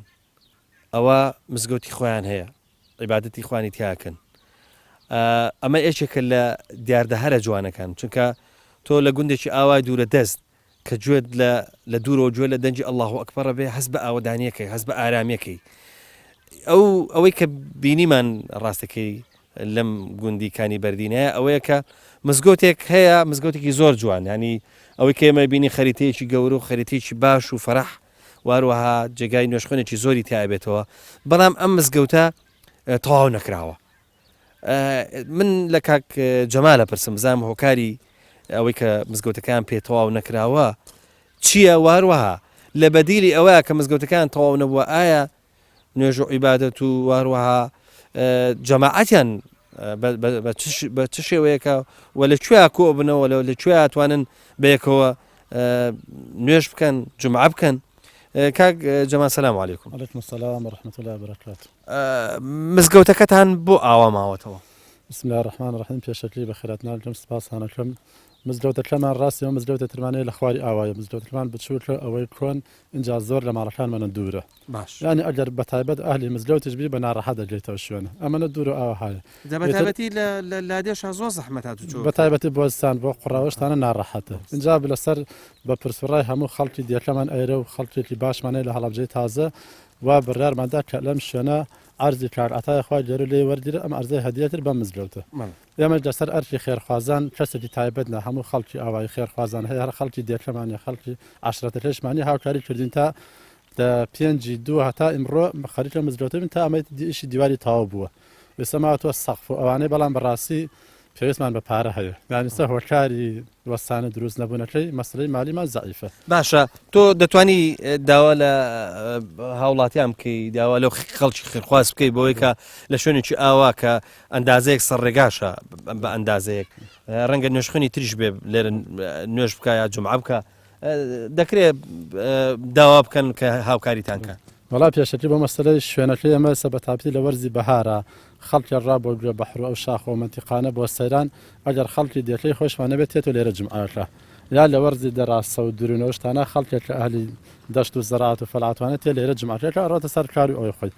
ئەوە مزگەوتی خۆیان هەیە عیبادەتی خوانی تیاکەن ئەمە یەکێکە لە دیاردە هەرە جوانەکان چونکە تۆ لە گوندێکی ئاوای دوورە دەست کە گوێت لە دوورەوە گوێ لە دەنجی ئەڵڵاهو ئەکبەرە بێ هەست بە ئاوەدانیەکەی هەست بە ئارامیەکەی ئەوەی کە بینیمان ڕاستەکەی لەم گوندیکانی بەردینەیە ئەوەیە کە مزگەوتێک هەیە مزگەوتێکی زۆر جوان ینی ئەوەی کە ئێمە بینی خەریتەیەکی گەورە و خەریتەیەکی باش و فەرەح واروەها جێگای نوێژخوێنێکی زۆری تایبێتەوە بەڵام ئەم مزگەوتە تەواو نەکراوە من لە کاک جەمالە پرسم بزانم هۆکاری ئەوەی کە مزگەوتەکان پێ تەواو نەکراوە چییە واروەها لە بەدیلی ئەوەیە کە مزگەوتەکان تەواو نەبووە ئایا نوێژ و عیبادەت و واروەها جەماعەتیان بە چ شێوەیەکە و لەکوێ کۆ بنەوە لەکوێ ئەتوانن بەیەکەوە نوێژ بکەن جمعە بکەن کاک جەمال سەلام عەلەیکوم. وعەلەیکوم سەلام وەرەحمەتوڵڵاهی وبەرەکاتوه. مزگەوتەکەتان بۆ ئاوا ماوەتەوە؟ بسم الله الرحمن الرحيم پێشەکەی بە خێراتنال جەم سپاسانەکەم مزگەوتەکەمان ڕاستیەوە مزگەوتە ترمانەیە لە خواری ئاوایە مزگەوتەکەمان بچووکە ئەوەی کۆن اینجا زۆر لە ماڵەکانمانە دوورە باش یعنی ئەگەر بەتایبەت ئاهلی مزگەوتش بی بە ناڕەحەت دەگرێتەوە شوێنە ئەمەە دوور و ئاوا هاە بەتایبەتی لە لادێشە زۆر زەحمەتات بەتایبەتی بۆستان بۆ قڕاوەشتانە ناڕەحەتە اینجا لەسەر بە پرسوڕای هەموو خەڵکی دیەکەمان ئەیرە و خەڵکێکی باشمانەیە لە هەڵەبجەی تازە و بڕیارماندا کە لەم شوێنە ئارزی کارعتای خوا گەر لێ وەرگرە ئەم ئەرزای هەدیەتر بە مزگەوتە ئێمە لەسەر ئەرکی خێرخوازان کەسێکی تایبەت نە هەموو خەڵکی ئاوای خێرخوازان هەیە هەر خەڵکی دیەکەمانی خەڵکی عشرەتەکەشمانی هاوکاری کردین تا پێنجی دوو هەتا ئیمڕۆ خەریکە مزگەوتە بن تا ئەمەی ئیشی دیواری تاوا بووە وێسەماوەتەوە سەقف و ئەوانەی بەڵام بەڕاستی پێویستمان بە پارە هەیە یانیستا هۆکاری وەستانە دروست نەبوونەکەی مەسلەی مالیمان زعیفە باشە تۆ دەتوانی داوا لە هاوڵاتیان بکەی داوا لەو خەڵکی خێرخواز بکەی بۆی کە لە شوێنێکی ئاوا کە ئەندازەیەک سەرڕێگاشە بە ئەندازەیەک ڕەنگە نوێژخوێنی تریش بێ لێرە نوێژ بکە یا جومعە بکە دەکرێت داوا بکەن کە هاوکاریتان کە وڵا پێشەکەی بۆ مەسلەی شوێنەکەی ئەمە سەبەتابی لە وەرزی بەهارە خەڵکی ڕابۆگرێ بەحر ئەو شاخۆ منتیقانە بۆ سەیران ئەگەر خەڵکی دێکەی خۆشمانە بێت تێت و لێرە جمعاکە یا لە وەرزی دەڕاستە و درونەوەشتانە خەڵکێک کە ئەهلی دەشت و زەرعات و فەلعاتوانە تێ لێرە جمعاکەکە ڕاتە سەر کار و ئەوی خۆی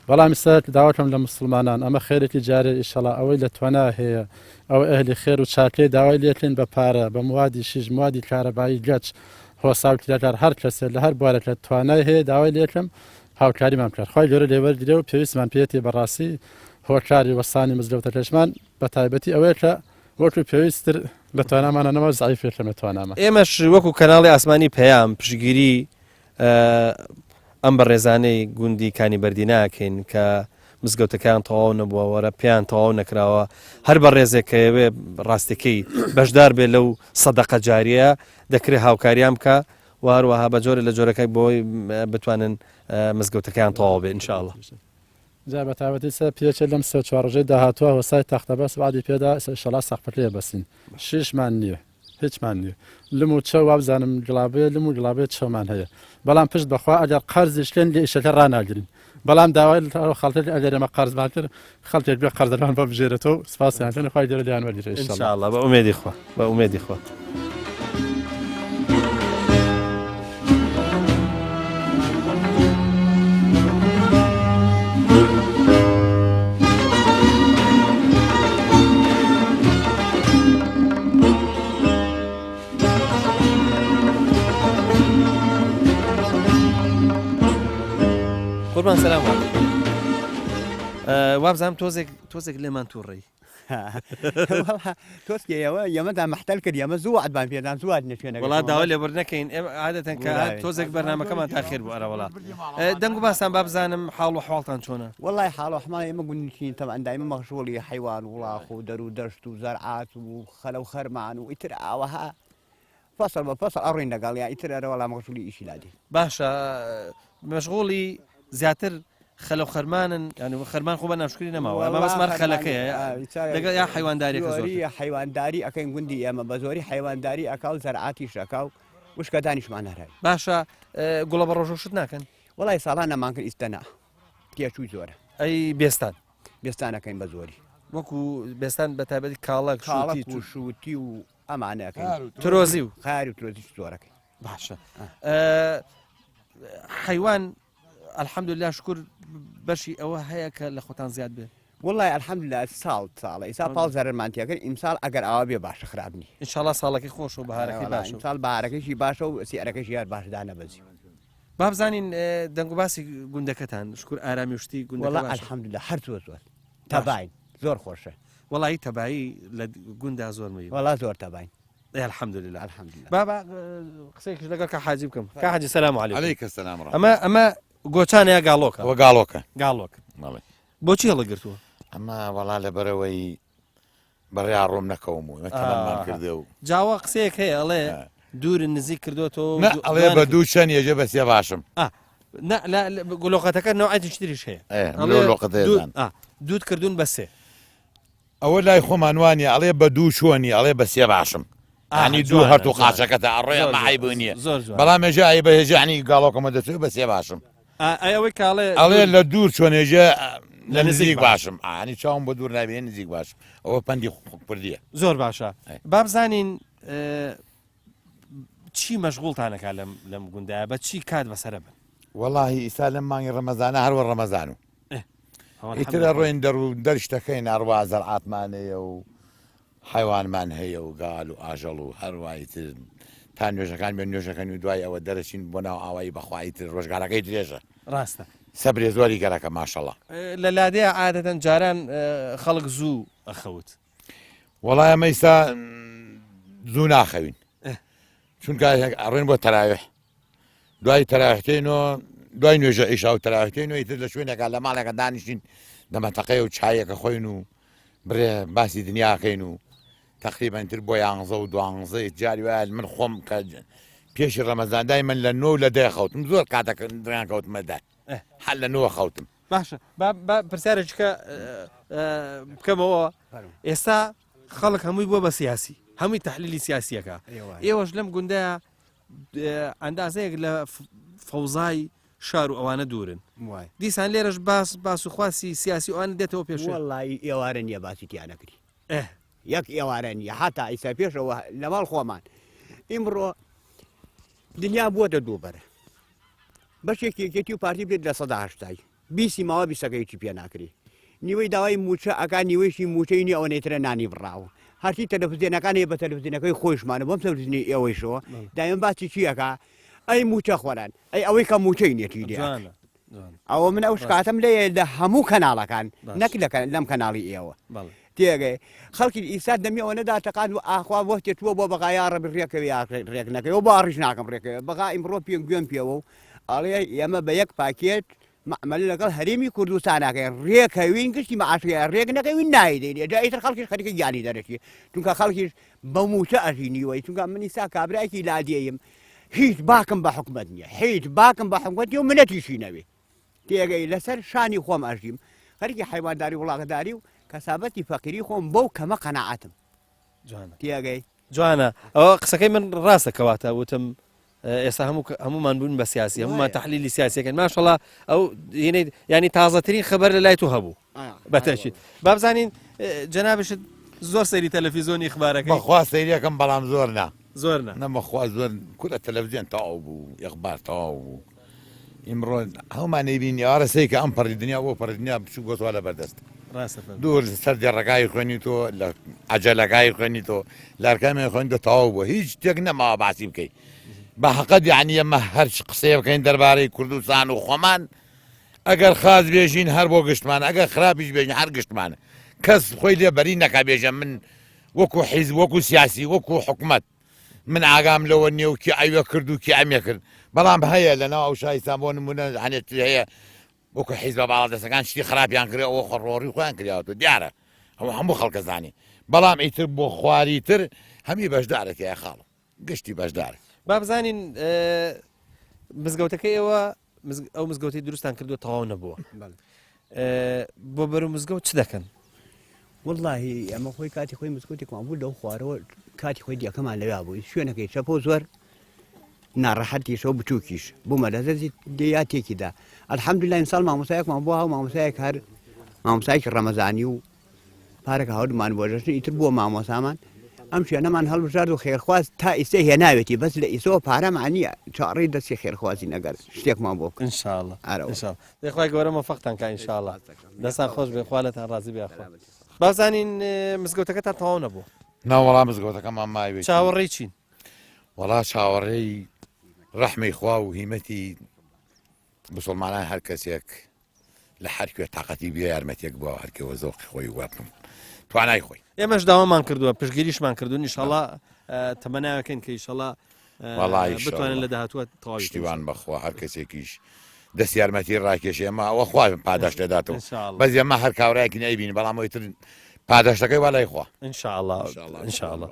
بەڵام سەر داواکەم لە مسلمانان ئەمە خێرێکی جارێ ئیشەڵا ئەوەی لە توەنا هەیە ئەو ئەهلی خێر و چاکەی داوای لێکرین بە پارە بە موادی شیژ موادی کارەبایی گەچ هۆساوکرێکار هەر کەسێک لە هەر بوارێک لە توانای هەیە داوای لێکم هاوکاریمان کرد خۆی گەورە لێوەرگرێ و پێویستمان پێێتی بەڕاستی هۆکاری وەسانی مزگەوتەکەشمان بە تایبەتی ئەوەیە کە وەکو پێویستتر لە توانامانەوە زعیفێکە لە توانامە ئێمەش وەکو کەناڵی ئاسمانی پەیام پشگیری ئەم بە ڕێزانەی گوندی کانی بەردی ناکەین کە مزگەوتەکان تەواو نەبووە وەرە پێیان تەواو نەکراوە هەر بە ڕێزێک کە ئەوێ ڕاستەکەی بەشدار بێ لەو سەدەقە جاریە دەکرێت هاوکاریان بکە و هەروەها بە جۆرە لە جۆرەکەی بۆی بتوانن مزگەوتەکان تەواو بێ ئینشاءڵڵا جا بە تایبەتی سەر پێچە لەم سێ چوارڕژەی داهاتووە هۆسای تەختەبەس بعدی پێدا ئینشەڵا سەقفەکەیە بەسین شیشمان نییە هیچمان نییە لم و چە وابزانم گڵابێ لم و گڵابێت چەمان هەیە بەڵام پشت بەخوا ئەگەر قەرزیشکێن لێ ئیشەکە ڕناگرین بەڵام داوای خەڵکی ئەگەر ئەمە قەرزمان کرد خەڵکێک بێ قەرزەکان بە بژێرێتەوە سپاسیان خۆی گەورە لیان وەرگرێ ئینشاءڵڵا بە ئومێدی خوا بە ئومێدی خوا قوربان سەلام وابزانم تۆزێک لێمان تووڕێی تۆسکەوە ئێمەدا مەحتەل کرد ئەمە زوو عدبان پێدان زوات نشوێنە وڵات داوا لێبەر نەکەین عادەتەن کە تۆزێک بەرنامەکەمان تاخیر بوو ئەرەوەڵا دەنگ و باسان با بزانم حاڵ و حواڵتان چۆنە وڵی حاڵ و حماڵ ئێمە گونیشین تەمان دایمە مەخشوڵی حیوان وڵاخ و دەر و دەشت و زەرعات و خەلە و خەرمان و ئیتر ئاوەها فەسەڵ بە فەسەڵ ئەڕوین لەگەڵ یا ئیتر ئەرەوەڵا مەخشولی ئیشی لادی باشە مەشغوڵی زیاتر خەلە و خەرمانن ینی خەرمان خۆ بە ناشکری نەماوە ئەمە بەسمان خەلەکەیە لەگەڵ یا حیوانداری حیوانداری ئەەکەین گوندی ئێمە بە زۆری حیوانداری ئەکاو زەرعاتی شەکا و وشکە دانیشمان هەرای باشە گوڵە بە ڕۆژوشت ناکەن وڵی ساڵان نەمان کرد ئیستەنا تێچووی زۆرە ئەی بێستان بێستانەکەین بە زۆری وەکو بێستان بە تایبەتی کاڵک و شووتی و ئەمانەکەین ترۆزی و خاری و ترۆزی زۆرەکەی باشە حیوان الحەمدوللا شکر بەشی ئەوە هەیە کە لە خۆتان زیاد بێ وڵی الحەمدلله ساڵە ئیسا پاڵ زەرمانتیەکەن ئیمساڵ ئەگەر ئاوا بێ باشە خراپنی ئینشاڵڵا ساڵەکەی خۆش و بەهارەکەی باش ساڵ بەهارەکەشی باشە و سیارەکەشی یار باشدا نەبەزی با بزانین دەنگ و باسی گوندەکەتان شکر ئارامی وشتی گوندە الحەمدلله هەر زۆر تەباین زۆر خۆشە وڵی تەبایی لە گوندا زۆر مەی وڵا زۆر تەباین الحەمدلله بابا قسەیەکش لەگەڵ کە حاجی بکەم کە حاجی سەلام عەلەیکە سەلام ئەمە گۆچانەیە گاڵۆکە گاڵۆکە بۆچی هەڵەگرتووە ئەمە وەڵا لەبەرەوەی بەڕیا ڕۆم نەکەوم و نەتەمان کردێ و جاوە قسەیەک هەیە ئەڵێ دوور نزیک کردوەوە ئەڵێ بە دوو چەند ێژە بەسێ باشم گۆلۆقەتەکە نەوعەتی تریش هەیە دوود کردوون بەسێ ئەوە لای خۆمان وانە ئەڵێ بە دوو چۆنی ئەڵێ بەسێ باشم ینی دوو هەردوو قاچەکەتە ئەڕۆیە مەعیب نییە بەڵام ێژە ئای بەهێژانی گاڵۆکەمە دەچێت بەسێ باشم ئەوەی کاڵێ ئەڵێ لە دوور چۆنێژە لە نزیک باشم ئانی چاوم بۆ دوور نابێ نزیک باشم ئەوە پەندی کوردیە زۆر باشە با بزانین چی مەشغوڵتانەکە لەم گوندایە بە چی کات بەسرە بن وەڵاهی ئیسا لەم مانگی ڕەمەزانە هەروە ڕەمەزان و ئیترە ڕۆین دەرشتەکەی ناڕوا زەرعاتمانەیە و حیوانمان هەیە و گاڵ و ئاژەڵ و هەروای تر تا نوێژەکان بێن نوێژەکەن و دوای ئەوە دەرەچین بۆ ناو ئاوایی بەخوایی تر ڕۆژگارەکەی درێژە ڕاستە سەبرێ زۆری گەرەکە ماشەڵە لە لادەیە عادەتەن جاران خەڵک زوو ئەخەوت وەڵای ئەمە ئیستا زوو ناخەوین چونکە ئەڕێن بۆ تەراویح دوای تەراویحتێنەوە دوای نوێژە ئیشا و تەراویحتێنەوە ئیتر لە شوێنێکە لە ماڵێکە دانیشتین لە مەتەقەیە و چایەکە خۆین و برێ باسی دنیاکەین و تقریبان تر بۆ 11 و 12 جاری وایە من خۆم کە پێشی ڕەمەزاندای من لە 9 لە 10 خەوتم زۆر کاتەکەیان کەوتمەدا هەر لە 9 خەوتم باشە پرسیارێککە بکەمەوە ئێستا خەڵک هەمووی بووە بە سیاسی هەمووی تەحلیلی سیاسیەکە ئێوەش لەم گوندەیە ئەندازەیەک لە فەوزای شار و ئەوانە دوورن دیسان لێرەش باس و خواسی سیاسی ئەوانە دێتەوە پێش وەڵی ئێوارە نییە باسی تیان نەکری یەک ئێوارە نیە هاتا ئیسا پێشەوە لە ماڵ خۆمان ئیمڕۆ دنیا بووەتە دووبەرە بەشێکێتی و پارتی بێت لە 1970 بیسی ماوە بیسەکەیکی پێ ناکری نیوەی داوای موچە ئەکان نیوەیشی موچەی نی ئەوە نێترە نانی بڕاوە هەرچی تەلەڤیزیۆنەکان هەیە بە تەلەڤیزیۆنەکەی خۆشمانە بۆم تەلەڤیزیۆنی ئێوەیشەوە دایم باسی چیەکە ئەی موچە خۆران ئەی ئەوەی کە موچەی نێتی لێ ئەوە من ئەو شکاتم لێ لە هەموو کەناڵەکان نەک لەم کەناڵی ئێوە تێگەی خەڵکی ئیسات دەمی ئەوە نەدا تەقان و ئاخوا وەختێتووە بۆ بەغایارە بڕێکەوەی ڕێک نەکەەوە بۆ ڕیش ناکەم ڕێکەوە بەغا ئیمڕۆ پێ گوێن پێوە و ئەڵێ ئێمە بە یەک پاکێت معمەل لەگەڵ هەرێمی کوردستانەکەی ڕێکەوین گشتی مەعاشەیە ڕێک نەکەوین نایدەین جا ئیتر خەڵکیش خەریکە گیانی دەرەکی چونکە خەڵکیش بە موچە ئەژینیوەی چونکە منی سا کابراایکی لادێیم هیچ باکم بە حکومت نییە هیچ باکم بە حکومەتی و منەتیشی نەوێ تێگەی لەسەر شانی خۆم ئەژیم خەریکی حیوانداری وڵاتداری و کەسابەتی فەقیری خۆم بەو کەمە قەناعەتم تێگەی جوانە ئەوە قسەکەی من ڕاستە کەواتە وتم ئێستا هەمومان بوون بە سیاسی هەمومان تەحلیلی سیاسیەکەن ماشەڵڵا ئەو ینی تازەترین خەبەر لە لای تو هەبوو بەتەشید با بزانین جەنابشت زۆر سەیری تەلەڤیزۆنی ئیخبارەکەی بەخوا سەیریەکەم بەڵام زۆر زۆر نەمەخوا زۆر کورە تەلەڤیزیۆن تەواو بوو ئیخبار تەواو بوو ئیمڕۆ هەومان نەیبینی ئارە سەی کە ئەم پەڕی دنیا بۆ پەڕی دنیا بچوو گۆتووە لە بەردەست دوور سەر جێڕەکای خوێنی تۆ لە عەجەلەکای خوێنی تۆ لارکامی خوێنی تەواو بووە هیچ شتێک نەماوە باسی بکەیت بە حەقەت یعنی ئەمە هەر قسەیە بکەین دەربارەی کوردستان و خۆمان ئەگەر خاز بێژین هەر بۆ گشتمان ئەگەر خراپیش بێژین هەر گشتمانە کەس خۆی لێ بەری نەکا بێژە من وەکو حیزب وەکو سیاسی وەکو حکومت من ئاگام لەوە نییە و کی ئەوە کرد و کی ئەمێ کرد بەڵام هەیە لەناو ئەو شایستان بۆ نمونە هەنێت هەیە وەکو حیزبە باڵادەستەکان شتی خراپیان کرێ ئەوە خڕۆڕی خۆیان کراوەوە دیارە هەموو خەڵکە زانی بەڵام ئیتر بۆ خواری تر هەمی بەشدارێکە خاڵ گشتی بەشدارە با بزانین مزگەوتەکەی ئێوە ئەو مزگەوتی دروستان کردو تەواو نەبووە بۆ بەرەو مزگەوت چ دەکەن واللهی ئەمە خۆی کاتی خۆی مزگەوتێکمان بوو لەو خوارەوە کاتی خۆی دیەکەمان لەویا بووی شوێنەکەی چەپۆ زۆر ناڕەحەتیشەوە بچووکیش بوومە لە دەرزی دەیاتێکیدا ئەلحەمدولیلا ئینساڵ مامۆسایەکمان بۆ هاو مامۆسایەک هەر مامۆسایەکی ڕەمەزانی و پارێک هەوردمان بۆ ژەشن ئیتر بووە مامۆسامان ئەم شوێنەمان هەڵبژارد و خێرخواست تا ئیسە هێناوێتی بەس لە ئیسەوە پارەمان نییە چاڕی دەستی خێرخوازی نەگەر شتێکمان بۆ بکەن ئینشاءڵڵا دەخوای گەورە مەفەقتان کە ئینشاءڵڵا دەستان خۆش بێ خوا لەتان ڕازی بێ خوا بازانین مزگەوتەکەتان تەواو نەبووە ناوەڵام مزگەوتەکەمان ماوێت چاوەڕێی چین وەڵا چاوەڕێی ڕەحمەی خوا و هیمەتی مسلمانان هەر کەسێک لە هەرکوێ تااقەتی بێ یارمەتێک بووە هەرکەوە زۆقی خۆی واتم توانای خۆی ئێمەش داوامان کردووە پشگیریشمان کردو ئینشاڵڵا تەمەناوەکەین کە ئینشاڵڵا بتوانن لە داهاتووە تەواویشتیوان بەخوا هەر کەسێکیش دەست یارمەتی ڕاکێشێ ئەمە ئەوە خوا پاداش دەداتەوە بەس ئەمە هەر کاورایەکی نەیبین بەڵام ئەوتر پاداشتەکەی وا لای خوا ئینشاءڵڵا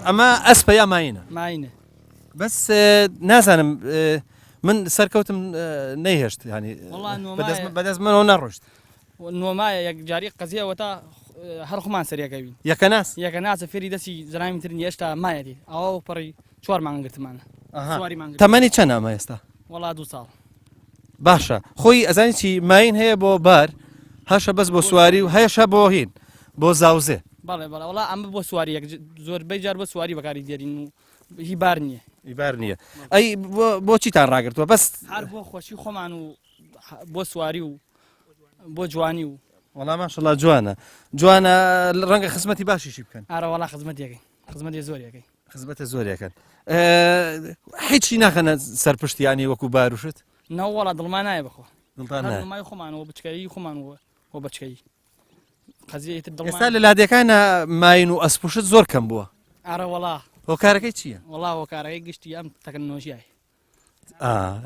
ئەمە ئەسپە یا ماینە ماینە بەس نازانم من سەرکەوتم نەیهێشت ینی بەدەست منەوە نەڕۆشت نۆمایە یەک جاری قەزیەوە تا هەرخمان سەریەکەوین یەکە ناچە فێری دەستی زرامی ترنی هێشتا مایەتی ئەوە پەڕی 4 مانگرتمانە تەمەنی چەند ئەمە ئێستا وڵا 2 ساڵ باشە خۆی ئەزانی چی ماین هەیە بۆ بار هەشە بەس بۆ سواری و هەیەشە بۆ هین بۆ زاوزێ بەڵێ بەڵێ وڵا ئەمە بۆ سواری زۆربەی جار بە سواری بەکاری دێرین و هی بار نییە هیبار نییە ئەی بۆچیتان ڕاگرتووە بەس هەر بۆ خۆشی خۆمان و بۆ سواری و بۆ جوانی و وەڵا ماشەڵڵا جوانە ڕەنگە خزمەتی باشیشی بکەن ئارە وەڵا خزمەتیەکەی خزمەتی زۆریەکەی خزمەتە زۆریەکەن هیچی ناخەنە سەرپشتیانی وەکو باروشت نەوەڵا دڵمان نایە بخۆ دڵمای خۆمانەوە بچکەی خۆمانەوە بۆ بچکەی قەزیەتر ئێستا لە لادەکانە ماین و ئەسپوشت زۆر کەم بووە ئارە وەڵا هۆکارەکەی چییە؟ وەڵا هۆکارەکەی گشتی ئەم تەکنۆژیای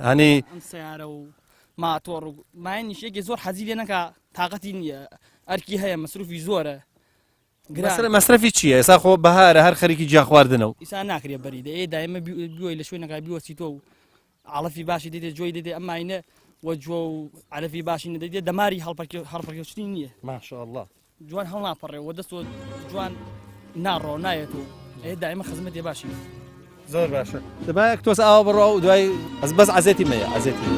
هەنی ئەم سیارە و ماتۆڕ و ماینیش یەکی زۆر حەزی لێ نەکە تااقەتی نییە ئەرکی هەیە مەسروفی زۆرە مەسرەفی چییە؟ ئێستا خۆ بەهارە هەر خەریکی جیا خواردنەوە ئیسا ناکرێ بەریدە ئێدا ئێمە بیۆی لە شوێنەکە بیوەسیتۆ و عڵەفی باشی دێتێ جۆی دێتێ ئەم ماینە وە جۆ و عەلەفی باشی نەدەیتێ دەماری هەڵپەکێشتنی نییە ماشەڵڵا جوان هەڵ ناپەڕێ وە دەستەوە جوان ناڕۆ نایەتەوە ئێدا ئێمە خزمەتێ باشی زۆر باشە دەبایەک تۆس ئاوا بڕۆ و دوای بەس عەزێتی مەیە عەزێتی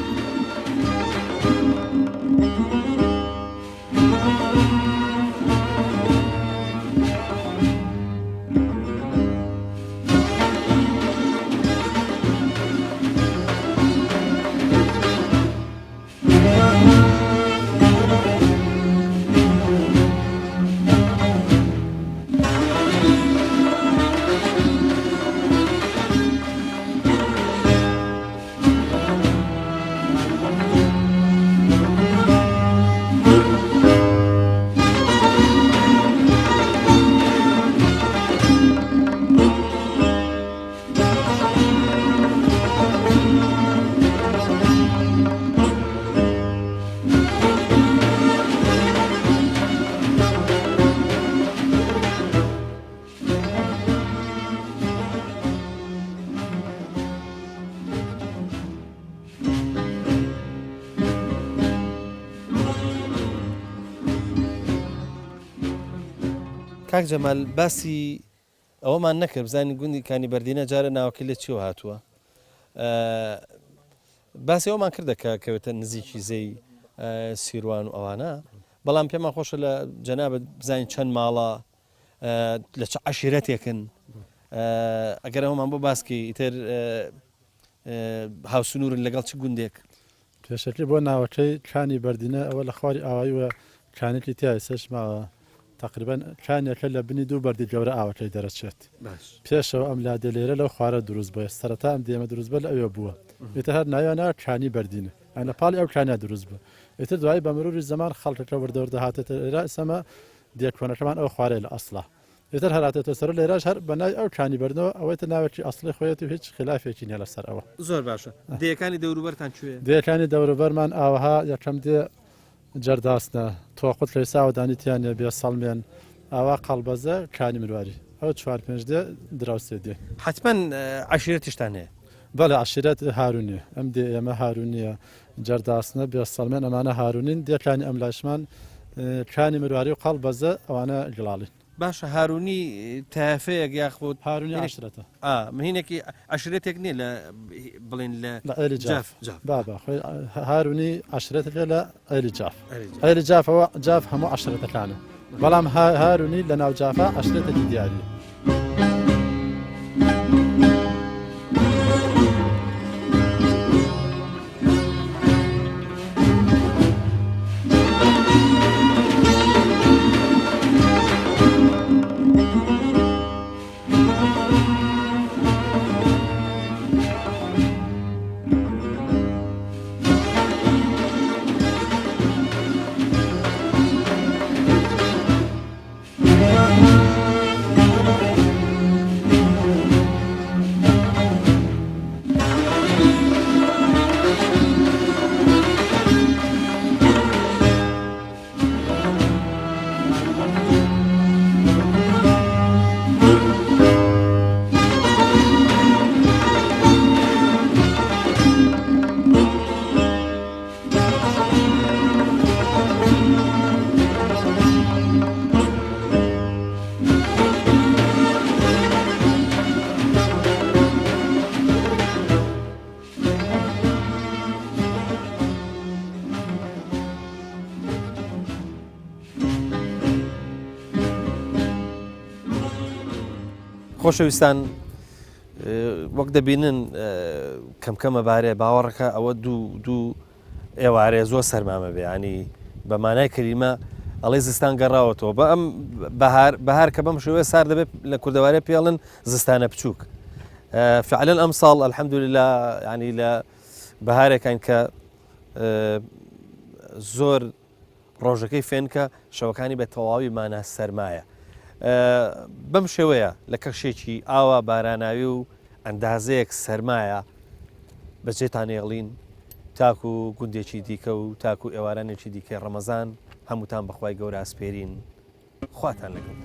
کاک جەمال باسی ئەوەمان نەکرد بزانین گوندی کانی بەردینە جارە ناوەکەی لە چیەوە هاتووە باسی ئەومان کردە کە کەوێتە نزیکی زەی سیروان و ئەوانە بەڵام پێمان خۆشە لە جەنابەت بزانین چەند ماڵە لە چ عەشیرەتێکن ئەگەر ئەومان بۆ باسکی ئیتر هاوسنوورن لەگەڵ چ گوندێک پێشەکەی بۆ ناوەکەی کانی بەردینە ئەوە لە خواری ئاوایی وە کانێکی تیای سەش ماوە تقریبا کانێکە لە بنی دوو بەردی گەورە ئاوەکەی دەرەچێت پێشەوە ئەم لادێ لێرە لەو خوارە دروست بووە سەرەتا ئەم دێمە دروست بە لە ئەوێ بووە ئێتە هەر ناویانە کانی بەردینە ئەنە پاڵی ئەو کانیا دروست بوو ئێتر دوای بە مروری زەمان خەڵکەکە وەردەوردە هاتێتە ئێرە ئێسەمە دیێکۆنەکەمان ئەو خوارەیە لە ئەسڵا ئێتر هەراتێتە سەر لێرەش هەر بەنای ئەو کانی بەردنەوە ئەوەیتە ناوێکی ئەسڵی خۆیەت و هیچ خلافێکی نیە لەسەر ئەوە زۆر باشە دەیەکانی دەوروبەرتان کوێ دەیەکانی دەوروبەرمان ئاوەها یەکەم دێ جەرداسنە تۆقوت لەی ساوەدانیتیانە بێ سەڵمێن ئاوا قەڵبەزە کانی مرواری ئەو 4-5 دێ دراوسێ دێ حتمما عەشیرەتیشتان هەیە بەڵێ عەشیرەت هارونیە ئەم دێ ئێمە هارونیە جەرداسنە بێ سەڵمێن ئەمانە هارونین دێکانی ئەم لاشمان کانی مرواری و قەڵبەزە ئەوانە گڵاڵین باشە هارونی تافەیەک یاخود هارونی عەشرەتە مهینێکی عەشرەتێک نییە لە بڵێن لە ئەلی جاف بابا خۆی هارونی عەشرەتێک لە ئەلی جاف ئەلی جافەوە جاف هەموو عەشرەتەکانە بەڵام هارونی لە ناو جافا عەشرەتێکی دیاری خۆشەویستان وەک دەبینن کەمکەمە بارێ باوەڕەکە ئەوە دوو ئێوارەیە زۆر سەرمامە بێ ینی بە مانای کەریمە ئەڵێ زستان گەڕاوەتەوە بە ئەم بەهار کە بەم شێوەیە سار دەبێت لە کوردەوارە پێڵن زستانە بچووک فعلەن ئەم ساڵ ئەلحەمدوللا ینی لە بەهارێکان کە زۆر ڕۆژەکەی فێنکە شەوەکانی بە تەواوی مانە سەرمایە بەم شێوەیە لە کەشێکی ئاوا باراناوی و ئەندازەیەک سەرمایە بەجێتانێڵین تاکو و گوندێکی دیکە و تاکو ئێوارانێکی دیکە ڕەمەزان هەمووتان بەخوای گەورە ئاسپێرین خواتان لەگەڵ